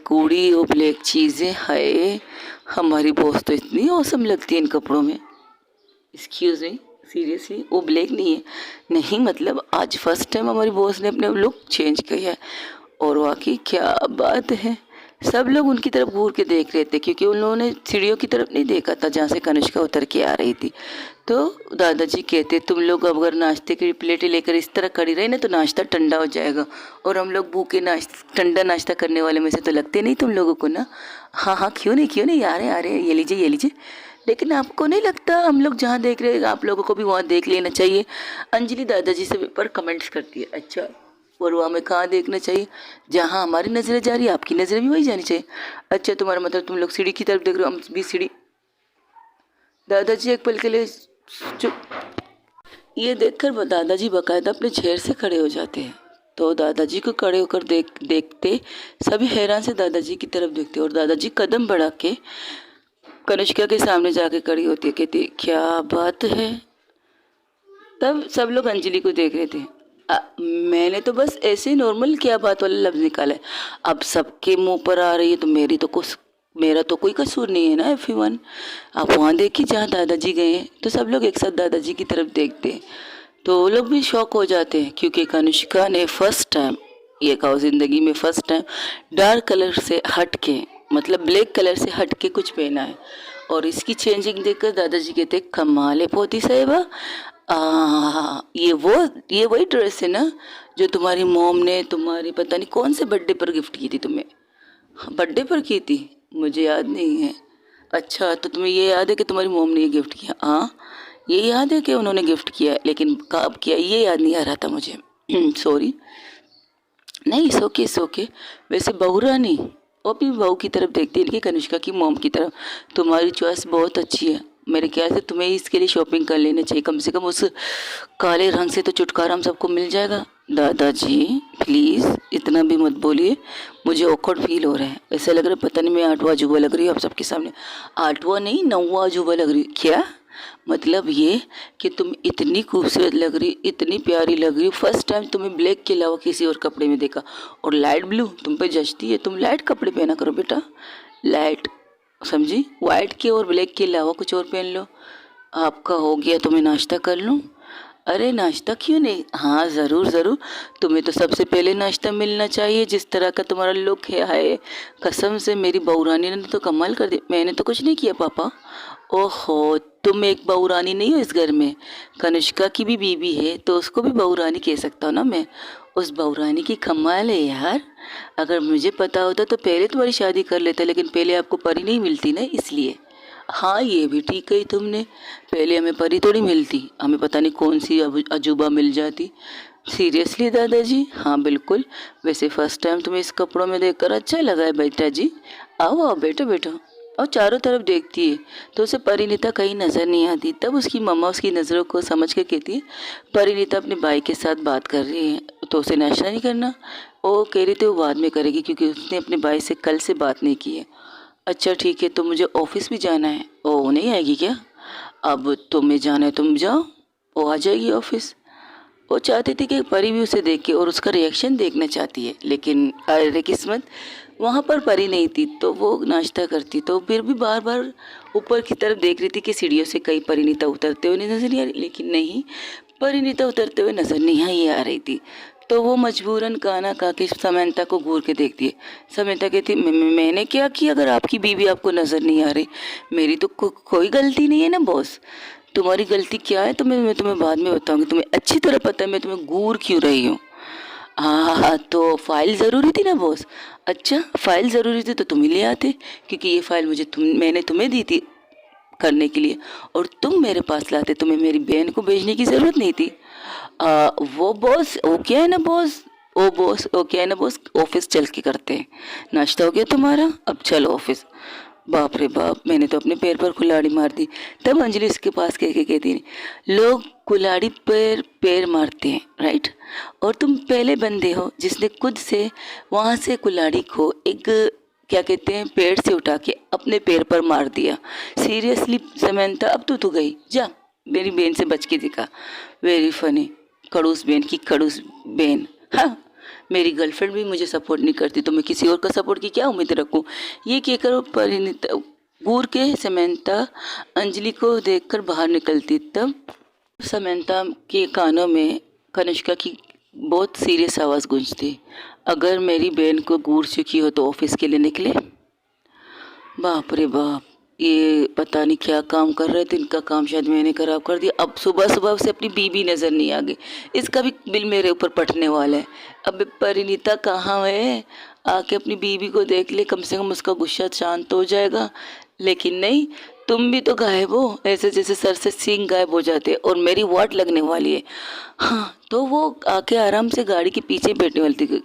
कूड़ी, वो ब्लैक चीज़ें, हाय हमारी बॉस तो इतनी औसम लगती है इन कपड़ों में। एक्सक्यूज़ मी, सीरियसली वो ब्लैक नहीं है? नहीं मतलब आज फर्स्ट टाइम हमारी बॉस ने अपने लुक चेंज किया है, और वाकई क्या बात है। सब लोग उनकी तरफ घूर के देख रहे थे, क्योंकि उन्होंने सीढ़ियों की तरफ नहीं देखा था जहाँ से कनिष्का उतर के आ रही थी। तो दादाजी कहते तुम लोग अगर नाश्ते की प्लेटें लेकर इस तरह खड़ी रही ना तो नाश्ता ठंडा हो जाएगा, और हम लोग भूखे ठंडा नाश्ता करने वाले में से तो लगते नहीं तुम लोगों को ना। हाँ हाँ क्यों नहीं, आ रहे ये लीजिए। लेकिन आपको नहीं लगता हम लोग जहाँ देख रहे हैं आप लोगों को भी वहाँ देख लेना चाहिए? अंजलि दादाजी से पर कमेंट्स करती है, अच्छा और वहाँ में कहाँ देखना चाहिए, जहाँ हमारी नज़रें जा रही है आपकी नज़रें भी वही जानी चाहिए। अच्छा तुम्हारा मतलब तुम लोग सीढ़ी की तरफ देख रहे हो, हम भी सीढ़ी। दादाजी एक पल के लिए चुप। ये देखकर दादाजी बाकायदा अपने चेयर से खड़े हो जाते हैं। तो दादाजी को खड़े होकर देखते सभी हैरान से दादाजी की तरफ देखते, और दादाजी कदम बढ़ा के कनिष्का के सामने जाके खड़ी होती है, कहती क्या बात है। तब सब लोग अंजलि को देख रहे थे। मैंने तो बस ऐसे ही नॉर्मल क्या बात वाला लफ्ज़ निकाला है, अब सबके मुंह पर आ रही है तो मेरा तो कोई कसूर नहीं है ना एवरीवन। आप वहाँ देखिए जहाँ दादाजी गए हैं, तो सब लोग एक साथ दादाजी की तरफ देखते हैं, तो वो लोग भी शॉक हो जाते हैं, क्योंकि कनिष्का ने फर्स्ट टाइम, ये कहो ज़िंदगी में फर्स्ट टाइम, डार्क कलर से हट के, मतलब ब्लैक कलर से हट के कुछ पहना है। और इसकी चेंजिंग देखकर दादाजी कहते कमाल है पोती साहिबा। ये वही ड्रेस है ना जो तुम्हारी मॉम ने तुम्हारी पता नहीं कौन से बर्थडे पर गिफ्ट की थी तुम्हें। बर्थडे पर की थी, मुझे याद नहीं है। अच्छा, तो तुम्हें ये याद है कि तुम्हारी मॉम ने ये गिफ्ट किया? हाँ, ये याद है कि उन्होंने गिफ्ट किया, लेकिन कब किया ये याद नहीं आ रहा था मुझे। सॉरी। नहीं, सोके सोके। वैसे बहू रानी, वो भी बहू की तरफ देखती है कि कनिष्का की मॉम की तरफ। तुम्हारी चॉइस बहुत अच्छी है, मेरे ख्याल से तुम्हें इसके लिए शॉपिंग कर लेना चाहिए। कम से कम उस काले रंग से तो छुटकारा हम सबको मिल जाएगा। दादाजी प्लीज़ इतना भी मत बोलिए, मुझे ऑकवर्ड फील हो रहा है। ऐसा लग रहा है पता नहीं मैं आठवां अजूबा लग रही हूँ आप सबके सामने। आठवां नहीं, 9वां अजूबा लग रही। क्या मतलब? ये कि तुम इतनी खूबसूरत लग रही, इतनी प्यारी लग रही। फर्स्ट टाइम तुम्हें ब्लैक के अलावा किसी और कपड़े में देखा, और लाइट ब्लू तुम पे जचती है। तुम लाइट कपड़े पहना करो बेटा, लाइट, समझी? वाइट के और ब्लैक के अलावा कुछ और पहन लो। आपका हो गया तो मैं नाश्ता कर लूँ? अरे नाश्ता क्यों नहीं, हाँ ज़रूर ज़रूर। तुम्हें तो सबसे पहले नाश्ता मिलना चाहिए, जिस तरह का तुम्हारा लुक है। हाय, कसम से मेरी बहू रानी ने तो कमाल कर दी। मैंने तो कुछ नहीं किया पापा। ओहो, तुम एक बहू रानी नहीं हो इस घर में, कनिष्का की भी बीवी है तो उसको भी बहू रानी कह सकता हूँ ना मैं। उस बहू रानी की कमाल है यार। अगर मुझे पता होता तो पहले तुम्हारी शादी कर लेता, लेकिन पहले आपको परी नहीं मिलती ना, इसलिए। हाँ, ये भी ठीक कही तुमने, पहले हमें परी थोड़ी मिलती, हमें पता नहीं कौन सी अजूबा मिल जाती। सीरियसली दादाजी? हाँ बिल्कुल। वैसे फर्स्ट टाइम तुम्हें इस कपड़ों में देखकर अच्छा लगा है बेटा जी। आओ आओ बेटा बेटा। और चारों तरफ देखती है तो उसे परिणीता कहीं नज़र नहीं आती। तब उसकी मम्मा उसकी नज़रों को समझ के कहती है परिणीता अपने भाई के साथ बात कर रही है, तो उसे नाश्ता नहीं करना। वो कह रही थी वो बाद में करेगी क्योंकि उसने अपने भाई से कल से बात नहीं की है। अच्छा ठीक है, तो मुझे ऑफिस भी जाना है। ओ नहीं आएगी क्या? अब तुम्हें जाना है तुम जाओ, वो आ जाएगी ऑफिस। वो चाहती थी कि परी भी उसे देखे और उसका रिएक्शन देखना चाहती है, लेकिन अरे किस्मत, वहाँ पर परी नहीं थी। तो वो नाश्ता करती तो फिर भी बार बार ऊपर की तरफ देख रही थी कि सीढ़ियों से कहीं परिणीता उतरते हुए नजर नहीं आ रही, लेकिन नहीं, परिणीता उतरते हुए नजर नहीं ही आ रही थी। तो वो मजबूरन काना काके समंता को घूर के देखती है। समंता कहती मैंने क्या किया अगर आपकी बीवी आपको नज़र नहीं आ रही? मेरी तो कोई गलती नहीं है ना बॉस। तुम्हारी गलती क्या है मैं तुम्हें बाद में बताऊंगी। तुम्हें अच्छी तरह पता है मैं तुम्हें घूर क्यों रही हूँ। हाँ, तो फाइल ज़रूरी थी ना बॉस? अच्छा, फाइल ज़रूरी थी तो तुम ही ले आते, क्योंकि ये फाइल मैंने तुम्हें दी थी करने के लिए, और तुम मेरे पास लाते। तुम्हें मेरी बहन को भेजने की ज़रूरत नहीं थी। वो बॉस ओके है ना बॉस? ओ बॉस ओके है ना बॉस? ऑफिस चल के करते हैं। नाश्ता हो गया तुम्हारा? अब चलो ऑफिस। बाप रे बाप, मैंने तो अपने पैर पर कुल्हाड़ी मार दी। तब अंजलि इसके पास कह के कहती लोग कुल्हाड़ी पर पैर मारते हैं राइट, और तुम पहले बंदे हो जिसने खुद से वहाँ से कुल्हाड़ी को एक क्या कहते हैं पेड़ से उठा के अपने पैर पर मार दिया। सीरियसली समंता, अब तो गई जा, मेरी बहन से बच के दिखा। Very funny. खड़ूस बहन की खड़ूस बहन। हाँ, मेरी गर्लफ्रेंड भी मुझे सपोर्ट नहीं करती तो मैं किसी और का सपोर्ट की क्या उम्मीद रखूं? ये कहकर परिणीता घूर के समंता अंजलि को देखकर बाहर निकलती। तब समंता के कानों में कनिष्का की बहुत सीरियस आवाज़ गूंजती, अगर मेरी बहन को घूर चुकी हो तो ऑफिस के लिए निकले। बाप रे बाप, ये पता नहीं क्या काम कर रहे थे, इनका काम शायद मैंने खराब कर दिया। अब सुबह सुबह से अपनी बीबी नज़र नहीं आ गई, इसका भी बिल मेरे ऊपर पटने वाला है। अब परिणीता कहाँ है? आके अपनी बीबी को देख ले, कम से कम उसका गुस्सा शांत हो जाएगा। लेकिन नहीं, तुम भी तो गायब हो, ऐसे जैसे सर से सींग गायब हो जाते, और मेरी वाट लगने वाली है। हाँ, तो वो आके आराम से गाड़ी के पीछे बैठने वाली थी।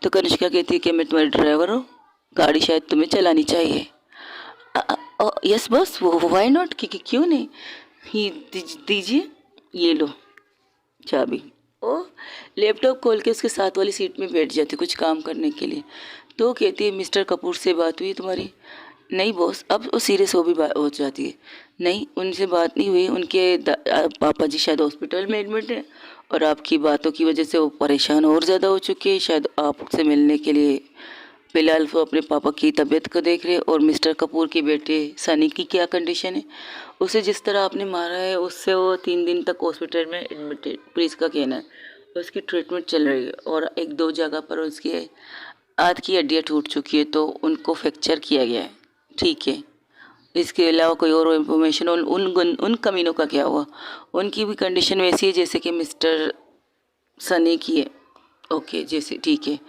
तो कनिष्का कहती है कि मैं तुम्हारी ड्राइवर हूँ, गाड़ी शायद तुम्हें चलानी चाहिए। यस बॉस, वो वाई नॉट, क्यों नहीं? ही दीजिए, ये लो चाबी। ओ लैपटॉप खोल के उसके साथ वाली सीट में बैठ जाती कुछ काम करने के लिए। तो कहती है मिस्टर कपूर से बात हुई तुम्हारी? नहीं बॉस, अब वो सीरियस हो जाती है। नहीं, उनसे बात नहीं हुई, उनके पापा जी शायद हॉस्पिटल में एडमिट हैं, और आपकी बातों की वजह से वो परेशान और ज़्यादा हो चुके हैं। शायद आपसे मिलने के लिए फिलहाल वो अपने पापा की तबीयत को देख रहे हैं। और मिस्टर कपूर के बेटे सनी की क्या कंडीशन है? उसे जिस तरह आपने मारा है उससे वो 3 दिन तक हॉस्पिटल में एडमिट है, पुलिस का कहना है। उसकी ट्रीटमेंट चल रही है, और 1-2 जगह पर उसकी हाथ की हड्डियाँ टूट चुकी है, तो उनको फ्रैक्चर किया गया है। ठीक है, इसके अलावा कोई और इन्फॉर्मेशन उन कमीनों का क्या हुआ? उनकी भी कंडीशन वैसी है जैसे कि मिस्टर सनी की है। ओके, जैसे ठीक है।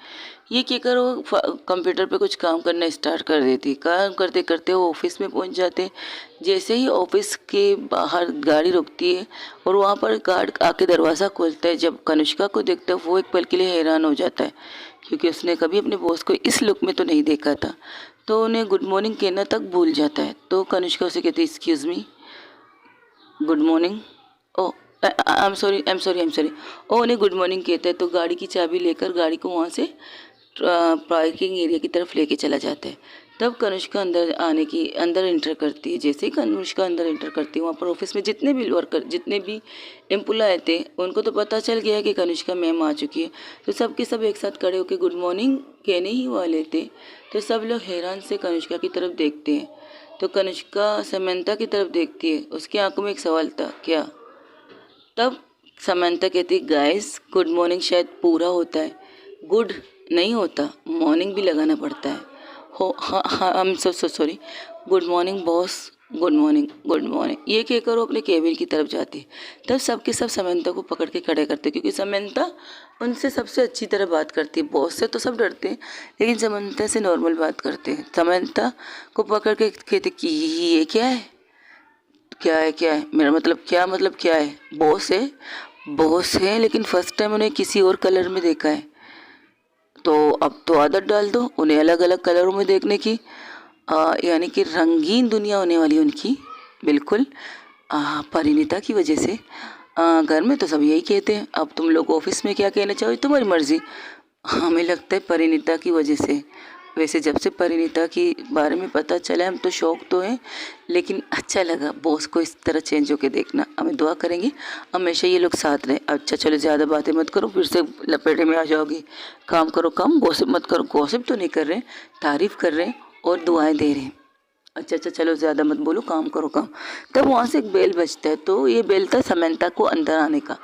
ये क्या करो, कंप्यूटर पे कुछ काम करना स्टार्ट कर देती। काम करते करते वो ऑफिस में पहुंच जाते। जैसे ही ऑफिस के बाहर गाड़ी रुकती है और वहाँ पर गार्ड आके दरवाज़ा खोलता है, जब कनिष्का को देखता है वो एक पल के लिए हैरान हो जाता है, क्योंकि उसने कभी अपने बॉस को इस लुक में तो नहीं देखा था। तो उन्हें गुड मॉर्निंग कहना तक भूल जाता है। तो कनिष्का उसे कहती है, excuse me, good morning. Oh, I am sorry. Oh, उन्हें गुड मॉर्निंग कहता है। तो गाड़ी की चाबी लेकर गाड़ी को वहाँ से पार्किंग एरिया की तरफ लेके चला जाता है। तब कनिष्का अंदर एंटर करती है। जैसे ही कनिष्का अंदर एंटर करती है, वहाँ पर ऑफिस में जितने भी एम्प्लॉय आए थे, उनको तो पता चल गया कि कनिष्का मैम आ चुकी है। तो सब के सब एक साथ खड़े होकर गुड मॉर्निंग कहने ही वाले थे। तो सब लोग हैरान से कनिष्का की तरफ देखते हैं। तो कनिष्का समंता की तरफ देखती है। उसकी आंखों में एक सवाल था, क्या? तब समंता कहती, गाइस गुड मॉर्निंग शायद पूरा होता है, गुड नहीं होता, मॉर्निंग भी लगाना पड़ता है। हो हाँ हाँ, I am so sorry, good morning boss, good morning, good morning. ये कहकर वो अपने केबिन की तरफ जाती है। तब सबके सब समंता को पकड़ के खड़े करते, क्योंकि समंता उनसे सबसे अच्छी तरह बात करती है। बॉस से तो सब डरते हैं, लेकिन समंता से नॉर्मल बात करते हैं। समंता को पकड़ के कहते कि ये क्या है, क्या है, मेरा मतलब क्या है? बॉस है, लेकिन फर्स्ट टाइम उन्हें किसी और कलर में देखा है। तो अब तो आदत डाल दो उन्हें अलग अलग कलरों में देखने की। यानी कि रंगीन दुनिया होने वाली उनकी, बिल्कुल परिणीता की वजह से। घर में तो सब यही कहते हैं। अब तुम लोग ऑफिस में क्या कहना चाहो, तुम्हारी मर्जी। हमें लगता है परिणीता की वजह से। वैसे जब से परिणीता के बारे में पता चला, हम तो शौक तो हैं, लेकिन अच्छा लगा बॉस को इस तरह चेंज होके देखना। हमें दुआ करेंगे हमेशा ये लोग साथ रहें। अच्छा चलो, ज़्यादा बातें मत करो, फिर से लपेटे में आ जाओगी। काम करो, काम गॉसिप मत करो। गॉसिप तो नहीं कर रहे, तारीफ कर रहे हैं और दुआएं दे रहे हैं। अच्छा चलो, ज़्यादा मत बोलो, काम करो काम। तब वहाँ से एक बेल बजता है। तो ये बेल था समंता को अंदर आने का,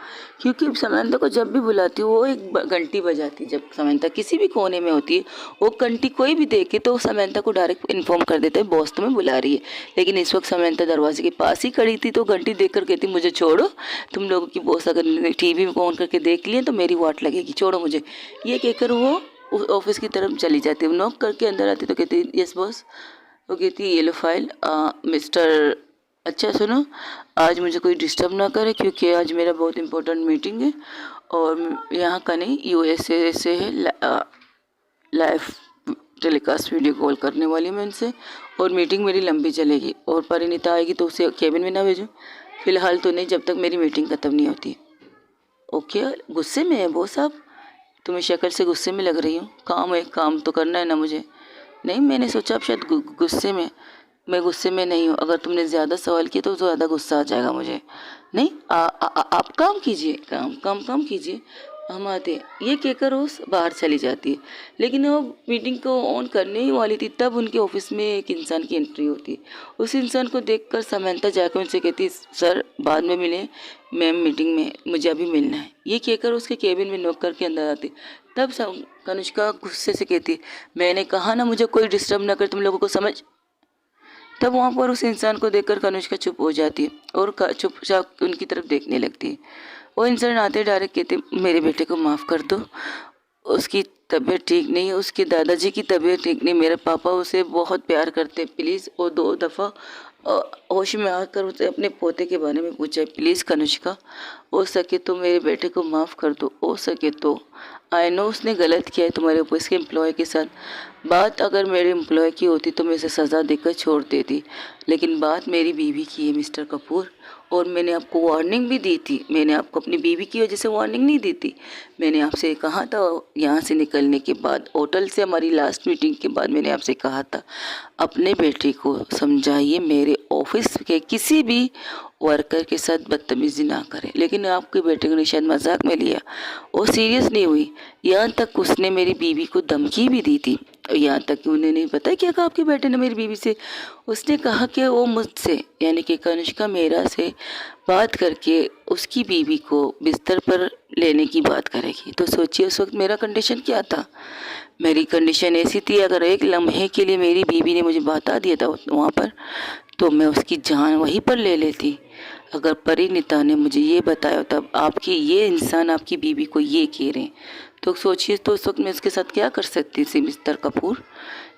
क्योंकि समंता को जब भी बुलाती है वो एक घंटी बजाती है। जब समंता किसी भी कोने में होती है, वो घंटी कोई भी देखे तो समंता को डायरेक्ट इन्फॉर्म कर देता है, बॉस तुम्हें बुला रही है। लेकिन इस वक्त समंता दरवाजे के पास ही खड़ी थी, तो घंटी देखकर कहती, मुझे छोड़ो, तुम लोगों की बॉस अगर टीवी में ऑन करके देख लिए तो मेरी वाट लगेगी, छोड़ो मुझे। ये कहकर वो उस ऑफिस की तरफ चली जाती है। नॉक करके अंदर आती तो कहती, यस बॉस। वो कहती है, ये लो फाइल। मिस्टर, अच्छा सुनो, आज मुझे कोई डिस्टर्ब ना करे, क्योंकि आज मेरा बहुत इंपॉर्टेंट मीटिंग है और यहाँ का नहीं, यूएसए से है। लाइव टेलीकास्ट वीडियो कॉल करने वाली मैं उनसे, और मीटिंग मेरी लंबी चलेगी। और परिणीता आएगी तो उसे केबिन में ना भेजो, फिलहाल तो नहीं, जब तक मेरी मीटिंग ख़त्म नहीं होती। ओके, गुस्से में है वो साहब, तुम्हें शक्ल से गुस्से में लग रही हूँ। काम है, काम तो करना है ना मुझे। नहीं, मैंने सोचा आप शायद गुस्से में। मैं गुस्से में नहीं हूँ, अगर तुमने ज़्यादा सवाल किए तो ज़्यादा गुस्सा आ जाएगा मुझे। नहीं, आप काम कीजिए, काम कीजिए, हम आते हैं। ये कहकर वो बाहर चली जाती है। लेकिन वो मीटिंग को ऑन करने ही वाली थी, तब उनके ऑफिस में एक इंसान की एंट्री होती है। उस इंसान को देखकर समंता जाकर उनसे कहती, सर बाद में मिलें, मैम मीटिंग में, मुझे अभी मिलना है। ये कहकर उसके केबिन में नॉक करके अंदर आती। तब कनिष्का गुस्से से कहती, मैंने कहा ना मुझे कोई डिस्टर्ब ना कर, तुम लोगों को समझ। तब वहाँ पर उस इंसान को देखकर कनिष्का चुप हो जाती है और चुपचाप उनकी तरफ देखने लगती है। वो इंसान आते डायरेक्ट कहते, मेरे बेटे को माफ़ कर दो, उसकी तबीयत ठीक नहीं है, उसके दादाजी की तबीयत ठीक नहीं, मेरे पापा उसे बहुत प्यार करते, प्लीज़। और 2 दफ़ा होश में आकर उसे अपने पोते के बारे में पूछा, प्लीज़ कनिष्का, हो सके तो मेरे बेटे को माफ़ कर दो, हो सके तो। आई नो उसने गलत किया है तुम्हारे ऑफिस के एम्प्लॉय के साथ। बात अगर मेरे एम्प्लॉय की होती तो मैं उसे सज़ा देकर छोड़ देती, लेकिन बात मेरी बीवी की है मिस्टर कपूर, और मैंने आपको वार्निंग भी दी थी। मैंने आपको अपनी बीवी की वजह से वार्निंग नहीं दी थी। मैंने आपसे कहा था यहाँ से निकलने के बाद, होटल से हमारी लास्ट मीटिंग के बाद मैंने आपसे कहा था, अपने बेटे को समझाइए मेरे ऑफिस के किसी भी वर्कर के साथ बदतमीजी ना करें। लेकिन आपके बेटे ने शायद मजाक में लिया, वो सीरियस नहीं हुई। यहाँ तक उसने मेरी बीवी को धमकी भी दी थी। यहाँ तक कि उन्हें नहीं पता क्या कहा आपके बेटे ने मेरी बीवी से। उसने कहा कि वो मुझसे, यानी कि कनिष्का मेरा से बात करके उसकी बीवी को बिस्तर पर लेने की बात करेगी। तो सोचिए उस वक्त मेरा कंडीशन क्या था। मेरी कंडीशन ऐसी थी, अगर एक लम्हे के लिए मेरी बीवी ने मुझे बता दिया था वहाँ पर, तो मैं उसकी जान वहीं पर ले लेती। अगर परिणीता ने मुझे ये बताया तब आपकी ये इंसान आपकी बीवी को ये कह रहे हैं, तो सोचिए तो उस वक्त मैं उसके साथ क्या कर सकती थी मिस्टर कपूर।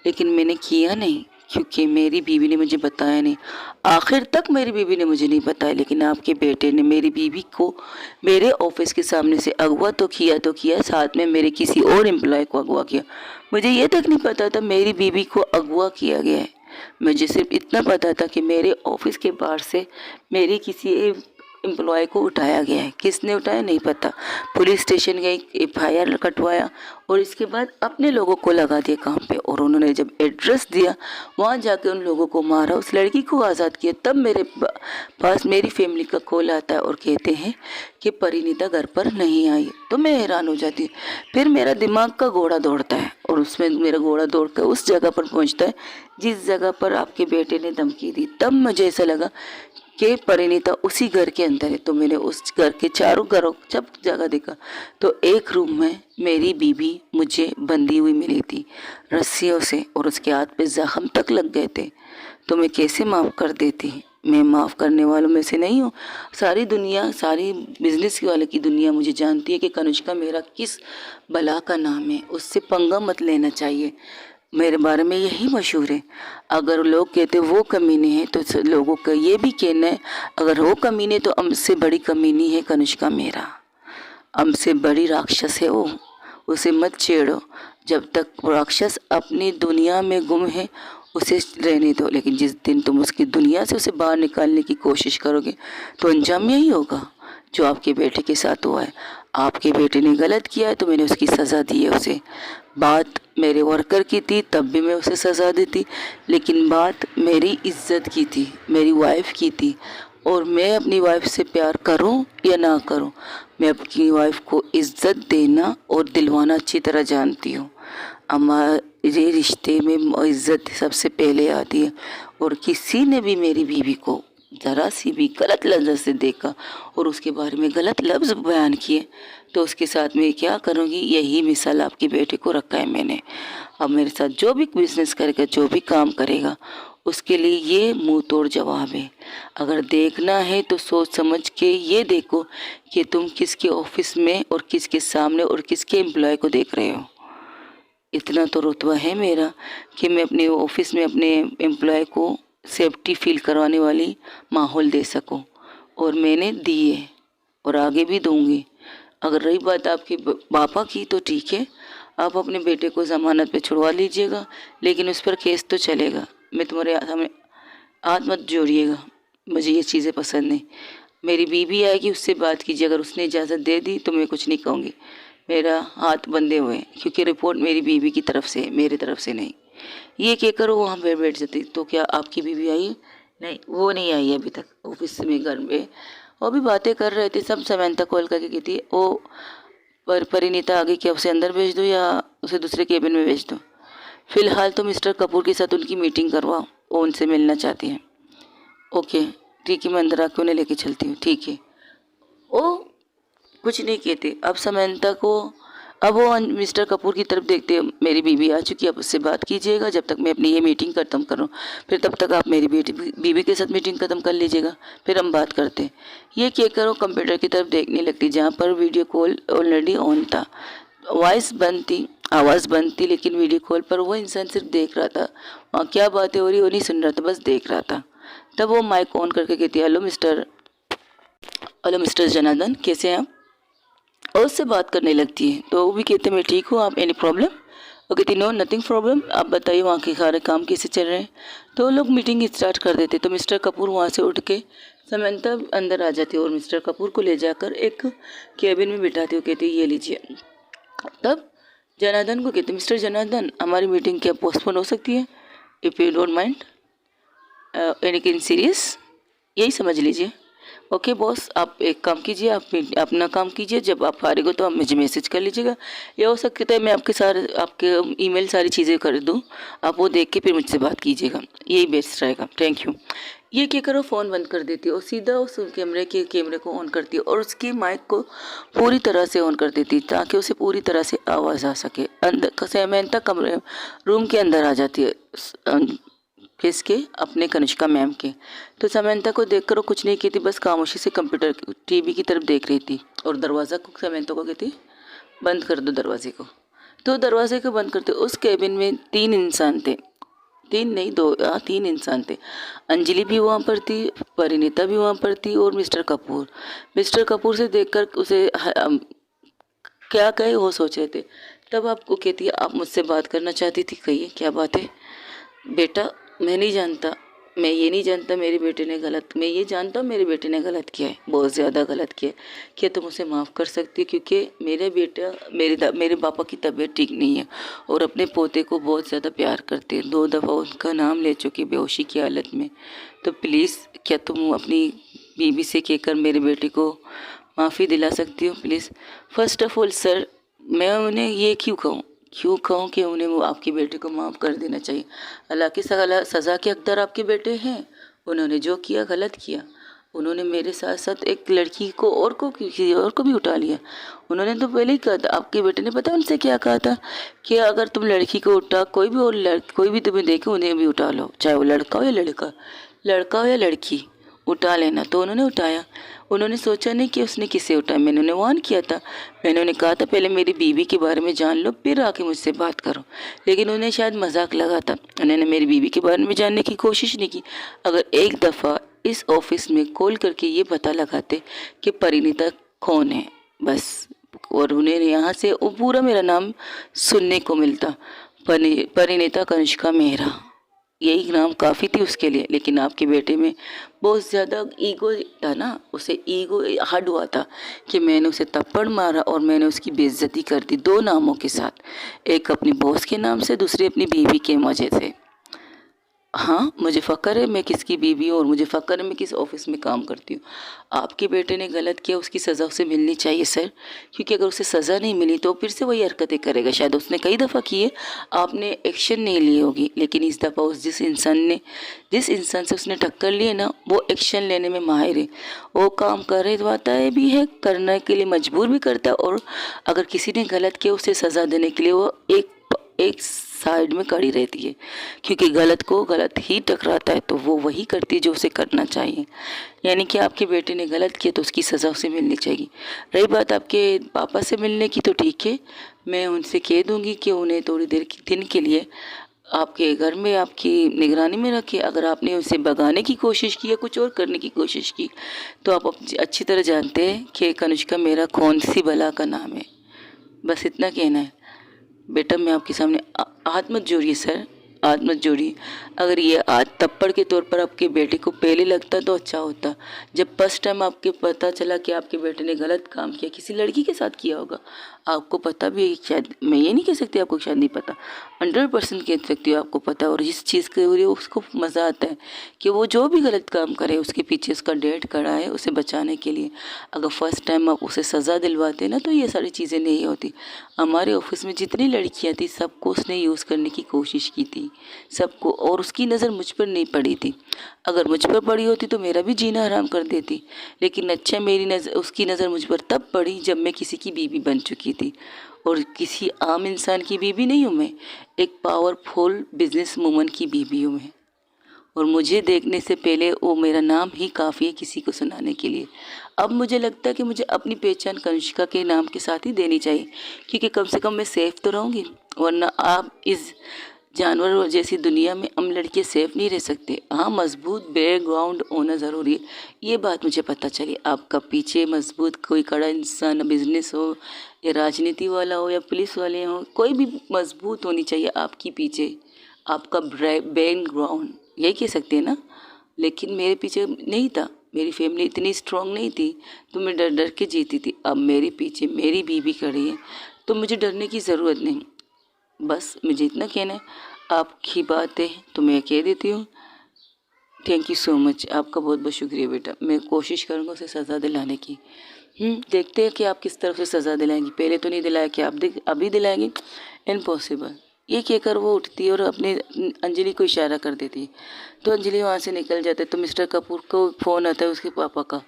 लेकिन मैंने किया नहीं, क्योंकि मेरी बीवी ने मुझे बताया नहीं। आखिर तक मेरी बीवी ने मुझे नहीं बताया, लेकिन आपके बेटे ने मेरी बीवी को मेरे ऑफिस के सामने से अगवा तो किया, साथ में मेरे किसी और एम्प्लॉय को अगवा किया। मुझे ये तक नहीं पता था मेरी बीवी को अगवा किया गया है। मुझे सिर्फ इतना पता था कि मेरे ऑफिस के बाहर से मेरी किसी एम्प्लॉय को उठाया गया है। किसने उठाया नहीं पता। पुलिस स्टेशन गई, FIR कटवाया और इसके बाद अपने लोगों को लगा दिया काम पे। और उन्होंने जब एड्रेस दिया वहाँ जाके उन लोगों को मारा, उस लड़की को आज़ाद किया। तब मेरे पास मेरी फैमिली का कॉल आता है और कहते हैं कि परिणीता घर पर नहीं आई। तो मैं हैरान हो जाती हूँ। फिर मेरा दिमाग का घोड़ा दौड़ता है और उसमें मेरा घोड़ा दौड़ कर उस जगह पर पहुँचता है जिस जगह पर आपके बेटे ने धमकी दी। तब मुझे ऐसा लगा कि परिणीता उसी घर के अंदर है। तो मैंने उस घर के चारों घरों जब जगह देखा तो एक रूम में मेरी बीवी मुझे बंधी हुई मिली थी रस्सियों से, और उसके हाथ पे जख्म तक लग गए थे। तो मैं कैसे माफ़ कर देती। मैं माफ़ करने वालों में से नहीं हूँ। सारी दुनिया, सारी बिजनेस वाले की दुनिया मुझे जानती है कि कनिष्का मेरा किस बला का नाम है। उससे पंगा मत लेना चाहिए। मेरे बारे में यही मशहूर है। अगर लोग कहते वो कमीने हैं तो लोगों का ये भी कहना है अगर वो कमीने तो हमसे बड़ी कमीनी है कनिष्का मेरा, हमसे बड़ी राक्षस है वो। उसे मत छेड़ो। जब तक राक्षस अपनी दुनिया में गुम है उसे रहने दो, लेकिन जिस दिन तुम उसकी दुनिया से उसे बाहर निकालने की कोशिश करोगे तो अंजाम यही होगा जो आपके बेटे के साथ हुआ है। आपके बेटे ने गलत किया है तो मैंने उसकी सज़ा दी है उसे। बात मेरे वर्कर की थी तब भी मैं उसे सज़ा देती, लेकिन बात मेरी इज्जत की थी, मेरी वाइफ की थी। और मैं अपनी वाइफ से प्यार करूं या ना करूं, मैं अपनी वाइफ को इज्जत देना और दिलवाना अच्छी तरह जानती हूँ। हमारे रिश्ते में इज्जत सबसे पहले आती है। और किसी ने भी मेरी बीवी को ज़रा सी भी गलत नज़र से देखा और उसके बारे में गलत लफ्ज़ बयान किए तो उसके साथ मैं क्या करूँगी। यही मिसाल आपके बेटे को रखा है मैंने। अब मेरे साथ जो भी बिज़नेस करेगा, जो भी काम करेगा, उसके लिए ये मुंह तोड़ जवाब है। अगर देखना है तो सोच समझ के ये देखो कि तुम किसके ऑफिस में और किसके सामने और किसके एम्प्लॉय को देख रहे हो। इतना तो रुतबा है मेरा कि मैं अपने ऑफिस में अपने एम्प्लॉय को सेफ्टी फील करवाने वाली माहौल दे सकूं, और मैंने दी है और आगे भी दूंगी। अगर रही बात आपके पापा की तो ठीक है, आप अपने बेटे को ज़मानत पे छुड़वा लीजिएगा, लेकिन उस पर केस तो चलेगा। मैं तुम्हारे हाथ मत जोड़िएगा, मुझे ये चीज़ें पसंद नहीं। मेरी बीवी आएगी उससे बात कीजिए, अगर उसने इजाज़त दे दी तो मैं कुछ नहीं कहूँगी। मेरा हाथ बंधे हुए हैं क्योंकि रिपोर्ट मेरी बीवी की तरफ से, मेरी तरफ से नहीं। ये क्या करो वहाँ पे बैठ जाती। तो क्या आपकी बीवी आई है? नहीं, वो नहीं आई है अभी तक ऑफिस में, घर में। वो भी बातें कर रहे थे सब। समंता कॉल करके कहती है वो परिणीता आगे, क्या उसे अंदर भेज दो या उसे दूसरे केबिन में भेज दो? फ़िलहाल तो मिस्टर कपूर के साथ उनकी मीटिंग करवाओ, वो उनसे मिलना चाहती हैं। ओके ठीक है, मैं अंदर आके उन्हें लेके चलती हूँ। ठीक है। वो कुछ नहीं कहते। अब समंता को, अब वो मिस्टर कपूर की तरफ देखते हैं, मेरी बीवी आ चुकी है, अब उससे बात कीजिएगा जब तक मैं अपनी ये मीटिंग खत्म करूँ। फिर तब तक आप मेरी बीवी के साथ मीटिंग खत्म कर लीजिएगा, फिर हम बात करते हैं। ये क्या करो, कंप्यूटर की तरफ देखने लगती जहाँ पर वीडियो कॉल ऑलरेडी ऑन था। वॉइस बंद थी, आवाज़ बंद थी, लेकिन वीडियो कॉल पर वो इंसान सिर्फ देख रहा था। वहाँ क्या बातें हो रही वो नहीं सुन रहा था, बस देख रहा था। तब वो माइक ऑन करके कहती है हेलो मिस्टर जनार्दन, कैसे हैं आप? और उससे बात करने लगती है। तो वो भी कहते मैं ठीक हूँ, आप एनी प्रॉब्लम? वो कहती नो नथिंग प्रॉब्लम, आप बताइए वहाँ के सारे काम कैसे चल रहे हैं। तो लोग मीटिंग स्टार्ट कर देते। तो मिस्टर कपूर वहाँ से उठ के समंता अंदर आ जाती है और मिस्टर कपूर को ले जाकर एक केबिन में बिठाती है। कहती ये लीजिए। तब जनार्दन को कहते मिस्टर जनार्दन, हमारी मीटिंग क्या पोस्टपोन हो सकती है? If you don't mind, anything serious, यही समझ लीजिए। ओके बॉस, आप एक काम कीजिए, आप अपना काम कीजिए, जब आप फारिग हो तो आप मुझे मैसेज कर लीजिएगा। या हो सकता है मैं आपके ईमेल सारी चीज़ें कर दूँ, आप वो देख के फिर मुझसे बात कीजिएगा, यही बेस्ट रहेगा। Thank you. ये क्या करो, फ़ोन बंद कर देती है और सीधा उस कैमरे को ऑन करती है और उसकी माइक को पूरी तरह से ऑन कर देती है ताकि उसे पूरी तरह से आवाज़ आ सके। अंदर समंता कमरे रूम के अंदर आ जाती है किसके? अपने कनिष्का मैम के। तो समंता को देखकर वो कुछ नहीं कहती, बस खामोशी से कंप्यूटर टीवी की तरफ देख रही थी और दरवाज़ा को समंता को कहती, बंद कर दो दरवाजे को। तो दरवाजे को बंद करते उस केबिन में 3 इंसान थे। 3 नहीं 2 3 इंसान थे। अंजलि भी वहाँ पर थी, परिणीता भी वहाँ पर थी और मिस्टर कपूर। मिस्टर कपूर से देखकर उसे क्या कहे वो सोच रहे थे। तब आपको कहती है, आप मुझसे बात करना चाहती थी, कहिए क्या बात है? बेटा मैं नहीं जानता, मैं ये नहीं जानता मेरे बेटे ने गलत, मैं ये जानता हूँ मेरे बेटे ने गलत किया है, बहुत ज़्यादा गलत किया है। क्या तुम उसे माफ़ कर सकती हो? क्योंकि मेरे बेटा मेरे पापा की तबीयत ठीक नहीं है और अपने पोते को बहुत ज़्यादा प्यार करते हैं। 2 दफ़ा उनका नाम ले चुकी बेहोशी की हालत में। तो प्लीज़ क्या तुम अपनी बीवी से कहकर मेरे बेटे को माफ़ी दिला सकती हो please? First of all sir, मैं उन्हें ये क्यों कहूँ कि उन्हें वो आपके बेटे को माफ़ कर देना चाहिए। हालांकि सज़ा के हकदार आपके बेटे हैं। उन्होंने जो किया गलत किया। उन्होंने मेरे साथ साथ एक लड़की को और को किसी और को भी उठा लिया। उन्होंने तो पहले ही कहा था, आपके बेटे ने पता उनसे क्या कहा था कि अगर तुम लड़की को उठा, कोई भी तुम्हें देखे उन्हें भी उठा लो, चाहे वो लड़का हो या लड़की, उठा लेना। तो उन्होंने उठाया। उन्होंने सोचा नहीं कि उसने किसे उठाया। मैंने उन्हें वार्न किया था। मैंने उन्हें कहा था पहले मेरी बीवी के बारे में जान लो फिर आके मुझसे बात करो, लेकिन उन्हें शायद मजाक लगा था। उन्होंने मेरी बीवी के बारे में जानने की कोशिश नहीं की। अगर एक दफ़ा इस ऑफिस में कॉल करके ये पता लगाते कि परिणीता कौन है बस, और उन्हें यहाँ से वो पूरा मेरा नाम सुनने को मिलता, परिणीता कनिष्का मेहरा, यही नाम काफ़ी थी उसके लिए। लेकिन आपके बेटे में बहुत ज़्यादा ईगो था ना, उसे ईगो हर्ट हुआ था कि मैंने उसे थप्पड़ मारा और मैंने उसकी बेइज्जती कर दी 2 नामों के साथ, एक अपनी बॉस के नाम से, दूसरी अपनी बीवी के वजह से। हाँ, मुझे फ़क्र है मैं किसकी बीवी हूँ और मुझे फ़क्र है मैं किस ऑफिस में काम करती हूँ। आपके बेटे ने गलत किया, उसकी सज़ा उसे मिलनी चाहिए सर, क्योंकि अगर उसे सज़ा नहीं मिली तो फिर से वही हरकतें करेगा। शायद उसने कई दफ़ा की है, आपने एक्शन नहीं ली होगी, लेकिन इस दफ़ा जिस इंसान से उसने टक्कर ली है ना, वो एक्शन लेने में माहिर है। वो काम करवाता है भी है, करने के लिए मजबूर भी करता है, और अगर किसी ने गलत किया उसे सज़ा देने के लिए वो एक साइड में खड़ी रहती है, क्योंकि गलत को गलत ही टकराता है तो वो वही करती है जो उसे करना चाहिए। यानी कि आपके बेटे ने गलत किया तो उसकी सज़ा उसे मिलनी चाहिए। रही बात आपके पापा से मिलने की, तो ठीक है, मैं उनसे कह दूंगी कि उन्हें थोड़ी देर दिन के लिए आपके घर में आपकी निगरानी में रखे। अगर आपने उसे भगाने की कोशिश की या कुछ और करने की कोशिश की तो आप अच्छी तरह जानते हैं कि कनिष्का मेरा कौन सी बला का नाम है। बस इतना कहना है। बेटा मैं आपके सामने हाथ मत जोड़िए सर, हाथ मत जोड़िए। अगर ये हाथ थप्पड़ के तौर पर आपके बेटे को पहले लगता तो अच्छा होता। जब फर्स्ट टाइम आपके पता चला कि आपके बेटे ने गलत काम किया, किसी लड़की के साथ किया होगा, आपको पता भी है, शायद मैं ये नहीं कह सकती आपको शायद नहीं पता, 100% कह सकती हूँ आपको पता। और जिस चीज़ के लिए उसको मज़ा आता है कि वो जो भी गलत काम करे उसके पीछे उसका डैड खड़ा है उसे बचाने के लिए। अगर फर्स्ट टाइम आप उसे सज़ा दिलवाते ना तो ये सारी चीज़ें नहीं होती। हमारे ऑफिस में जितनी लड़कियां थी सबको उसने यूज़ करने की कोशिश की थी, सबको, और उसकी नज़र मुझ पर नहीं पड़ी थी। अगर मुझ पर पड़ी होती तो मेरा भी जीना हराम कर देती। लेकिन अच्छा, उसकी नज़र मुझ पर तब पड़ी जब मैं किसी की बीवी बन चुकी थी, और किसी आम इंसान की बीवी नहीं हूँ मैं, एक पावरफुल बिजनेस वूमन की बीवी हूँ मैं। और मुझे देखने से पहले वो मेरा नाम ही काफ़ी है किसी को सुनाने के लिए। अब मुझे लगता है कि मुझे अपनी पहचान कनिष्का के नाम के साथ ही देनी चाहिए, क्योंकि कम से कम मैं सेफ़ तो रहूँगी, वरना आप इस जानवर जैसी दुनिया में हम लड़के सेफ नहीं रह सकते। हाँ, मजबूत बैकग्राउंड होना ज़रूरी है, ये बात मुझे पता चली। आपका पीछे मजबूत कोई कड़ा इंसान, बिजनेस हो या राजनीति वाला हो या पुलिस वाले हो, कोई भी मजबूत होनी चाहिए आपकी पीछे, आपका बैकग्राउंड, यही कह सकते हैं ना। लेकिन मेरे पीछे नहीं था, मेरी फैमिली इतनी स्ट्रांग नहीं थी, तो मैं डर डर के जीती थी। अब मेरे पीछे मेरी बीवी खड़ी है तो मुझे डरने की ज़रूरत नहीं। बस मुझे इतना कहना है, आपकी बात है तो मैं कह देती हूँ। थैंक यू सो मच, आपका बहुत बहुत शुक्रिया बेटा। मैं कोशिश करूँगा उसे सज़ा दिलाने की। देखते हैं कि आप किस तरफ से सज़ा दिलाएंगी। पहले तो नहीं दिलाया कि आप अभी दिलाएंगी, इम्पॉसिबल। ये कहकर वो उठती है और अपने अंजलि को इशारा कर देती है। तो अंजलि वहाँ से निकल जाते। तो मिस्टर कपूर को फ़ोन आता है उसके पापा का,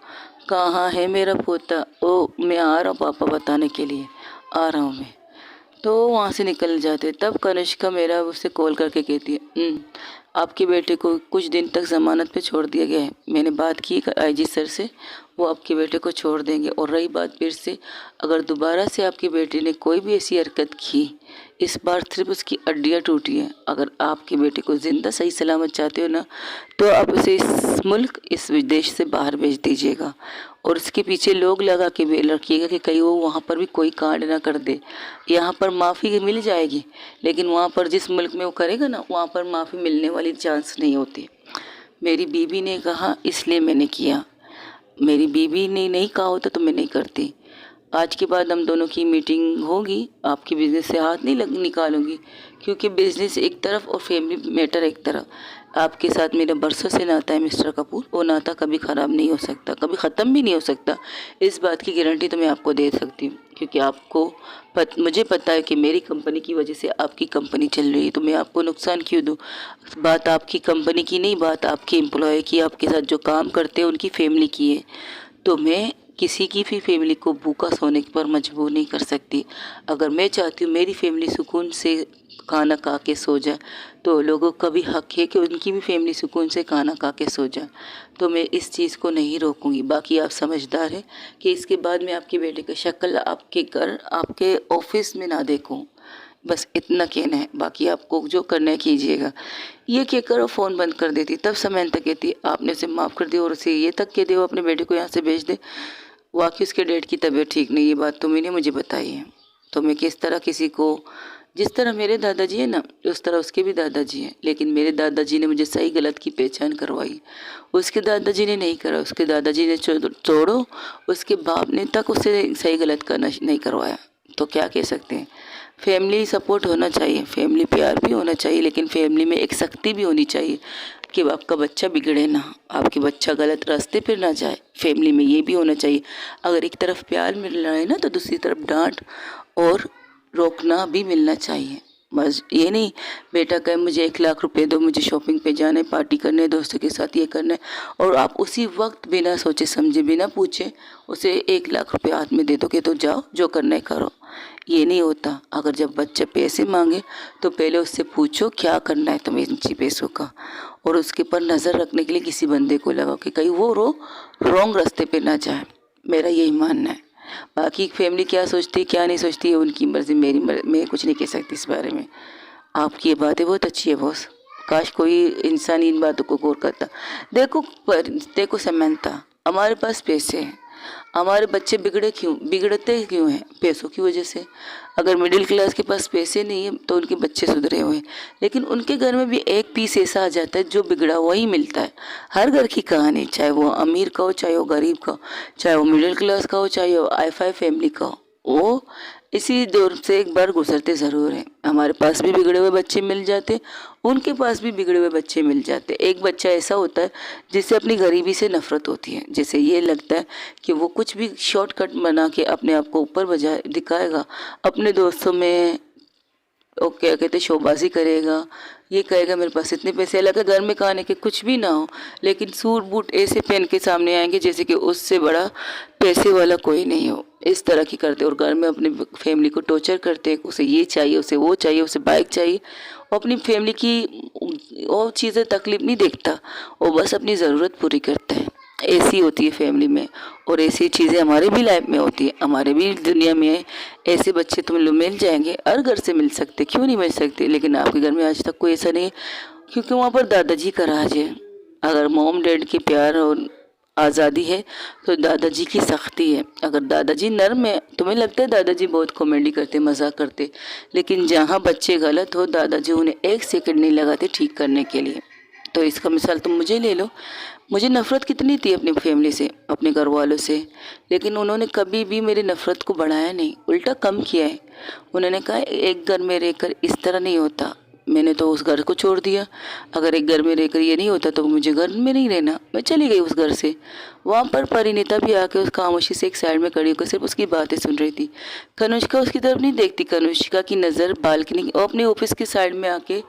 कहाँ है मेरा पोता? ओ मैं आ रहा हूँ पापा बताने के लिए, आ रहा हूँ मैं। तो वहाँ से निकल जाते। तब कनिष्का मेरा उससे कॉल करके कहती है, आपके बेटे को कुछ दिन तक ज़मानत पे छोड़ दिया गया है। मैंने बात की आईजी सर से, वो आपके बेटे को छोड़ देंगे। और रही बात फिर से, अगर दोबारा से आपके बेटे ने कोई भी ऐसी हरकत की, इस बार सिर्फ उसकी हड्डियाँ टूटी हैं। अगर आपके बेटे को ज़िंदा सही सलामत चाहते हो ना, तो आप उसे इस मुल्क, इस विदेश से बाहर भेज दीजिएगा। और उसके पीछे लोग लगा के भी रखिएगा कि कहीं वो वहाँ पर भी कोई कांड ना कर दे। यहाँ पर माफ़ी मिल जाएगी, लेकिन वहाँ पर जिस मुल्क में वो करेगा ना, वहाँ पर माफ़ी मिलने वाली चांस नहीं होती। मेरी बीवी ने कहा इसलिए मैंने किया। मेरी बीवी ने नहीं कहा होता तो मैं नहीं करती। आज के बाद हम दोनों की मीटिंग होगी। आपके बिज़नेस से हाथ नहीं निकालूंगी, क्योंकि बिज़नेस एक तरफ और फैमिली मैटर एक तरफ। आपके साथ मेरा बरसों से नाता है मिस्टर कपूर। वो नाता कभी ख़राब नहीं हो सकता, कभी ख़त्म भी नहीं हो सकता। इस बात की गारंटी तो मैं आपको दे सकती हूँ, क्योंकि मुझे पता है कि मेरी कंपनी की वजह से आपकी कंपनी चल रही है। तो मैं आपको नुकसान क्यों दूँ? बात आपकी कंपनी की नहीं, बात आपके एम्प्लॉय की, आपके साथ जो काम करते हैं उनकी फैमिली की है। तो मैं किसी की भी फैमिली को भूखा सोने पर मजबूर नहीं कर सकती। अगर मैं चाहती हूँ मेरी फैमिली सुकून से खाना खा के सो जाए, तो लोगों का भी हक है कि उनकी भी फैमिली सुकून से खाना खा के सो जाए। तो मैं इस चीज़ को नहीं रोकूंगी। बाकी आप समझदार हैं कि इसके बाद मैं आपके बेटे की शक्ल आपके घर, आपके ऑफिस में ना देखूं। बस इतना कहना है, बाकी आपको जो करना है कीजिएगा। ये कहकर वो फ़ोन बंद कर देती। तब समंता कहती, आपने उसे माफ़ कर दिया और उसे ये तक कह दिया अपने बेटे को यहाँ से भेज दे। वाकई उसके डैड की तबीयत ठीक नहीं, ये बात तुमने मुझे बताई है। तो मैं किस तरह किसी को, जिस तरह मेरे दादाजी है ना, उस तरह उसके भी दादाजी हैं। लेकिन मेरे दादाजी ने मुझे सही गलत की पहचान करवाई, उसके दादाजी ने नहीं करा। उसके दादाजी ने छोड़ो, उसके बाप ने तक उसे सही गलत का नहीं करवाया। तो क्या कह सकते हैं? फैमिली सपोर्ट होना चाहिए, फैमिली प्यार भी होना चाहिए, लेकिन फैमिली में एक सख्ती भी होनी चाहिए कि आपका बच्चा बिगड़े ना, आपके बच्चा गलत रास्ते पर ना जाए। फैमिली में ये भी होना चाहिए। अगर एक तरफ प्यार मिल रहा है ना, तो दूसरी तरफ डांट और रोकना भी मिलना चाहिए। बस ये नहीं बेटा कहे मुझे 1 लाख रुपए दो, मुझे शॉपिंग पे जाना है, पार्टी करने, दोस्तों के साथ ये करना है, और आप उसी वक्त बिना सोचे समझे, बिना पूछे उसे 1 लाख रुपए हाथ में दे दो कि तो जाओ जो करना है करो। ये नहीं होता। अगर जब बच्चे पैसे मांगे तो पहले उससे पूछो क्या करना है तुम्हें इन पैसों का, और उसके पर नज़र रखने के लिए किसी बंदे को लगाओ कि कहीं वो रॉन्ग रास्ते पे ना जाए। मेरा यही मानना है। बाकी फैमिली क्या सोचती है क्या नहीं सोचती है उनकी मर्जी, मैं कुछ नहीं कह सकती इस बारे में। आपकी ये बातें बहुत अच्छी है बॉस, काश कोई इंसान इन बातों को गौर करता। देखो समंता, हमारे पास पैसे हैं, हमारे बच्चे बिगड़ते क्यों हैं? पैसों की वजह से। अगर मिडिल क्लास के पास पैसे नहीं है तो उनके बच्चे सुधरे हुए हैं, लेकिन उनके घर में भी एक पीस ऐसा आ जाता है जो बिगड़ा हुआ ही मिलता है। हर घर की कहानी, चाहे वो अमीर का हो, चाहे वो गरीब का हो, चाहे वो मिडिल क्लास का हो, चाहे वो आई-फाई फैमिली का हो, वो इसी दौर से एक बार गुजरते ज़रूर हैं। हमारे पास भी बिगड़े हुए बच्चे मिल जाते, उनके पास भी बिगड़े हुए बच्चे मिल जाते। एक बच्चा ऐसा होता है जिसे अपनी गरीबी से नफरत होती है, जिसे ये लगता है कि वो कुछ भी शॉर्टकट बना के अपने आप को ऊपर बजा दिखाएगा, अपने दोस्तों में वो क्या कहते शोबाजी करेगा, ये कहेगा मेरे पास इतने पैसे, हालांकि घर में खाने के कुछ भी ना हो, लेकिन सूट बूट ऐसे पहन के सामने आएंगे जैसे कि उससे बड़ा पैसे वाला कोई नहीं हो। इस तरह की करते और घर में अपनी फैमिली को टॉर्चर करते हैं। उसे ये चाहिए, उसे वो चाहिए, उसे बाइक चाहिए। वो अपनी फैमिली की वो चीज़ें तकलीफ नहीं देखता, वो बस अपनी ज़रूरत पूरी करता है। ऐसी होती है फैमिली में, और ऐसी चीज़ें हमारे भी लाइफ में होती है, हमारे भी दुनिया में ऐसे बच्चे तुम्हें मिल जाएंगे। हर घर से मिल सकते, क्यों नहीं मिल सकते? लेकिन आपके घर में आज तक कोई ऐसा नहीं है, क्योंकि वहाँ पर दादाजी का राज है। अगर मॉम डैड की प्यार और आज़ादी है तो दादाजी की सख्ती है। अगर दादाजी नर्म है, तुम्हें लगता है दादाजी बहुत कॉमेडी करते, मजाक करते, लेकिन जहाँ बच्चे गलत हो दादाजी उन्हें 1 सेकंड नहीं लगाते ठीक करने के लिए। तो इसका मिसाल तुम मुझे ले लो। मुझे नफ़रत कितनी थी अपनी फैमिली से, अपने घर वालों से, लेकिन उन्होंने कभी भी मेरी नफ़रत को बढ़ाया नहीं, उल्टा कम किया है। उन्होंने कहा एक घर में रहकर इस तरह नहीं होता। मैंने तो उस घर को छोड़ दिया। अगर एक घर में रहकर ये नहीं होता तो मुझे घर में नहीं रहना, मैं चली गई उस घर से। वहाँ पर परिणीता भी आके उस खामोशी से एक साइड में खड़ी होकर सिर्फ उसकी बातें सुन रही थी। कनुष्का उसकी तरफ नहीं देखती। कनुष्का की नज़र बालकनी और अपने ऑफिस की साइड में आके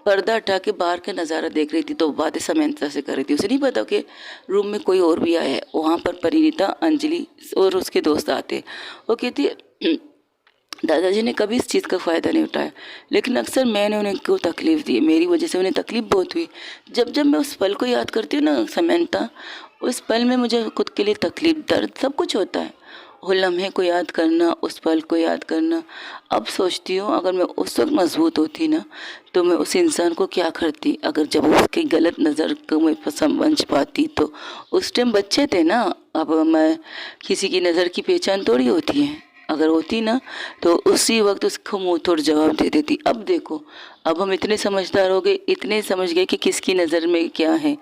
पर्दा हटा के बाहर का नज़ारा देख रही थी। तो बातें समंता से कर रही थी। उसे नहीं पता कि रूम में कोई और भी आया है। वहाँ पर परिणीता, अंजलि और उसके दोस्त आते। वो कहती है दादाजी ने कभी इस चीज़ का फ़ायदा नहीं उठाया, लेकिन अक्सर मैंने उन्हें क्यों तकलीफ़ दी, मेरी वजह से उन्हें तकलीफ़ बहुत हुई। जब जब मैं उस पल को याद करती हूँ ना समंता, उस पल में मुझे खुद के लिए तकलीफ़, दर्द सब कुछ होता है। वो लम्हे को याद करना, उस पल को याद करना। अब सोचती हूँ अगर मैं उस वक्त मजबूत होती ना, तो मैं उस इंसान को क्या करती। अगर जब उसकी गलत नज़र को मैं समझ पाती तो। उस टाइम बच्चे थे ना, अब मैं किसी की नज़र की पहचान थोड़ी होती है। अगर होती ना तो उसी वक्त उसको मुंह तोड़ जवाब दे देती। अब देखो, अब हम इतने समझदार हो गए, इतने समझ गए कि किसकी नज़र में क्या है।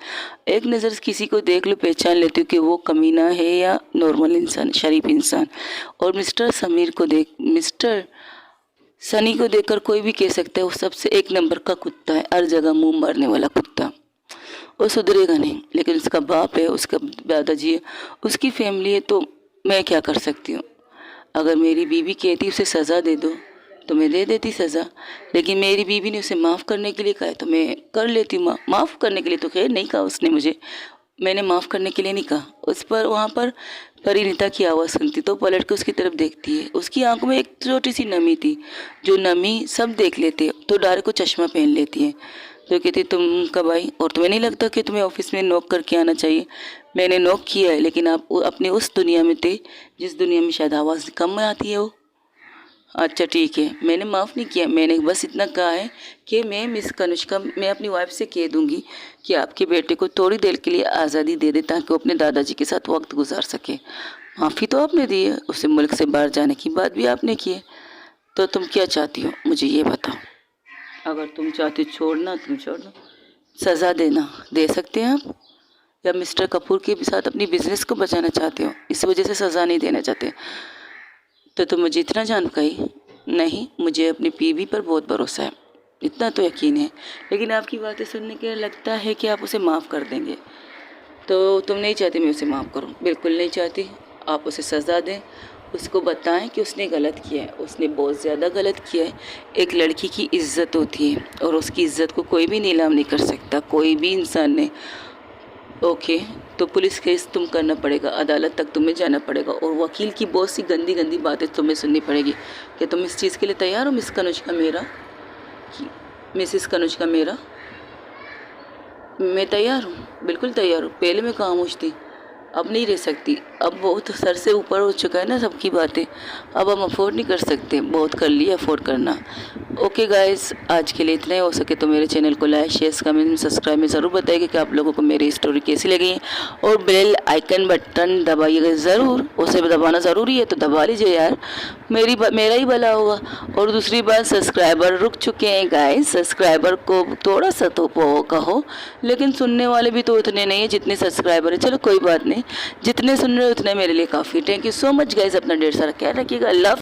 एक नज़र से किसी को देख लो, पहचान लेती हूँ कि वो कमीना है या नॉर्मल इंसान, शरीफ इंसान। और मिस्टर सनी को देखकर कोई भी कह सकता है वो सबसे एक नंबर का कुत्ता है, हर जगह मुंह मारने वाला कुत्ता। वो सुधरेगा नहीं, लेकिन उसका बाप है, उसका दादाजी है, उसकी फैमिली है, तो मैं क्या कर सकती हूँ। अगर मेरी बीवी कहती उसे सज़ा दे दो तो मैं दे देती सज़ा, लेकिन मेरी बीवी ने उसे माफ़ करने के लिए कहा है तो मैं कर लेती हूँ। माफ़ करने के लिए तो खैर नहीं कहा उसने मुझे, मैंने माफ़ करने के लिए नहीं कहा। उस पर वहाँ पर परिणीता की आवाज़ सुनती तो पलट के उसकी तरफ देखती है। उसकी आंखों में एक छोटी सी नमी थी, जो नमी सब देख लेते, तो डायरेक्ट को चश्मा पहन लेती है। तो कहती तुम कब आई, और तुम्हें नहीं लगता कि तुम्हें ऑफिस में नॉक करके आना चाहिए। मैंने नॉक किया है, लेकिन आप अपने उस दुनिया में थे जिस दुनिया में शायद आवाज़ कम आती है। वो अच्छा ठीक है, मैंने माफ़ नहीं किया, मैंने बस इतना कहा है कि मैं मिस कनिष्का, मैं अपनी वाइफ से कह दूंगी कि आपके बेटे को थोड़ी देर के लिए आज़ादी दे दे ताकि वो अपने दादाजी के साथ वक्त गुजार सके। माफ़ी तो आपने दी है, उसे मुल्क से बाहर जाने की बात भी आपने की है, तो तुम क्या चाहती हो मुझे ये बताओ। अगर तुम चाहती छोड़ना तुम छोड़ दो, सज़ा देना दे सकते हैं आप, या मिस्टर कपूर के साथ अपनी बिजनेस को बचाना चाहते हो, इस वजह से सज़ा नहीं देना चाहते। तो तुम मुझे इतना जान पाई नहीं, मुझे अपनी बीवी पर बहुत भरोसा है, इतना तो यकीन है। लेकिन आपकी बातें सुनने के लगता है कि आप उसे माफ़ कर देंगे, तो तुम नहीं चाहती मैं उसे माफ़ करूं? बिल्कुल नहीं चाहती। आप उसे सज़ा दें, उसको बताएं कि उसने गलत किया है, उसने बहुत ज़्यादा गलत किया है। एक लड़की की इज़्ज़त होती है और उसकी इज़्ज़त को कोई भी नीलाम नहीं कर सकता, कोई भी इंसान ने। ओके, तो पुलिस केस तुम करना पड़ेगा, अदालत तक तुम्हें जाना पड़ेगा, और वकील की बहुत सी गंदी गंदी बातें तुम्हें सुननी पड़ेगी। कि तुम इस चीज़ के लिए तैयार हो मिस कनिष्का मेरा, मिसिस कनिष्का मेरा? मैं तैयार हूँ, बिल्कुल तैयार हूँ। पहले मैं खामोश थी, अब नहीं रह सकती। अब बहुत सर से ऊपर हो चुका है ना सबकी बातें, अब हम अफोर्ड नहीं कर सकते, बहुत कर लिया अफोर्ड करना। ओके गाइस, आज के लिए इतना ही। हो सके तो मेरे चैनल को लाइक शेयर कमेंट सब्सक्राइब में ज़रूर बताइएगा कि आप लोगों को मेरी स्टोरी कैसी लगी, और बेल आइकन बटन दबाइएगा ज़रूर, उसे दबाना ज़रूरी है तो दबा लीजिए यार, मेरा ही भला होगा। और दूसरी बात, सब्सक्राइबर रुक चुके हैं गाइस, सब्सक्राइबर को थोड़ा सा तो कहो, लेकिन सुनने वाले भी तो उतने नहीं है जितने सब्सक्राइबर है। चलो कोई बात नहीं, जितने सुन रहे हो उतने मेरे लिए काफ़ी। Thank you so much guys, अपना ढेर सारा ख्याल रखिएगा। लव।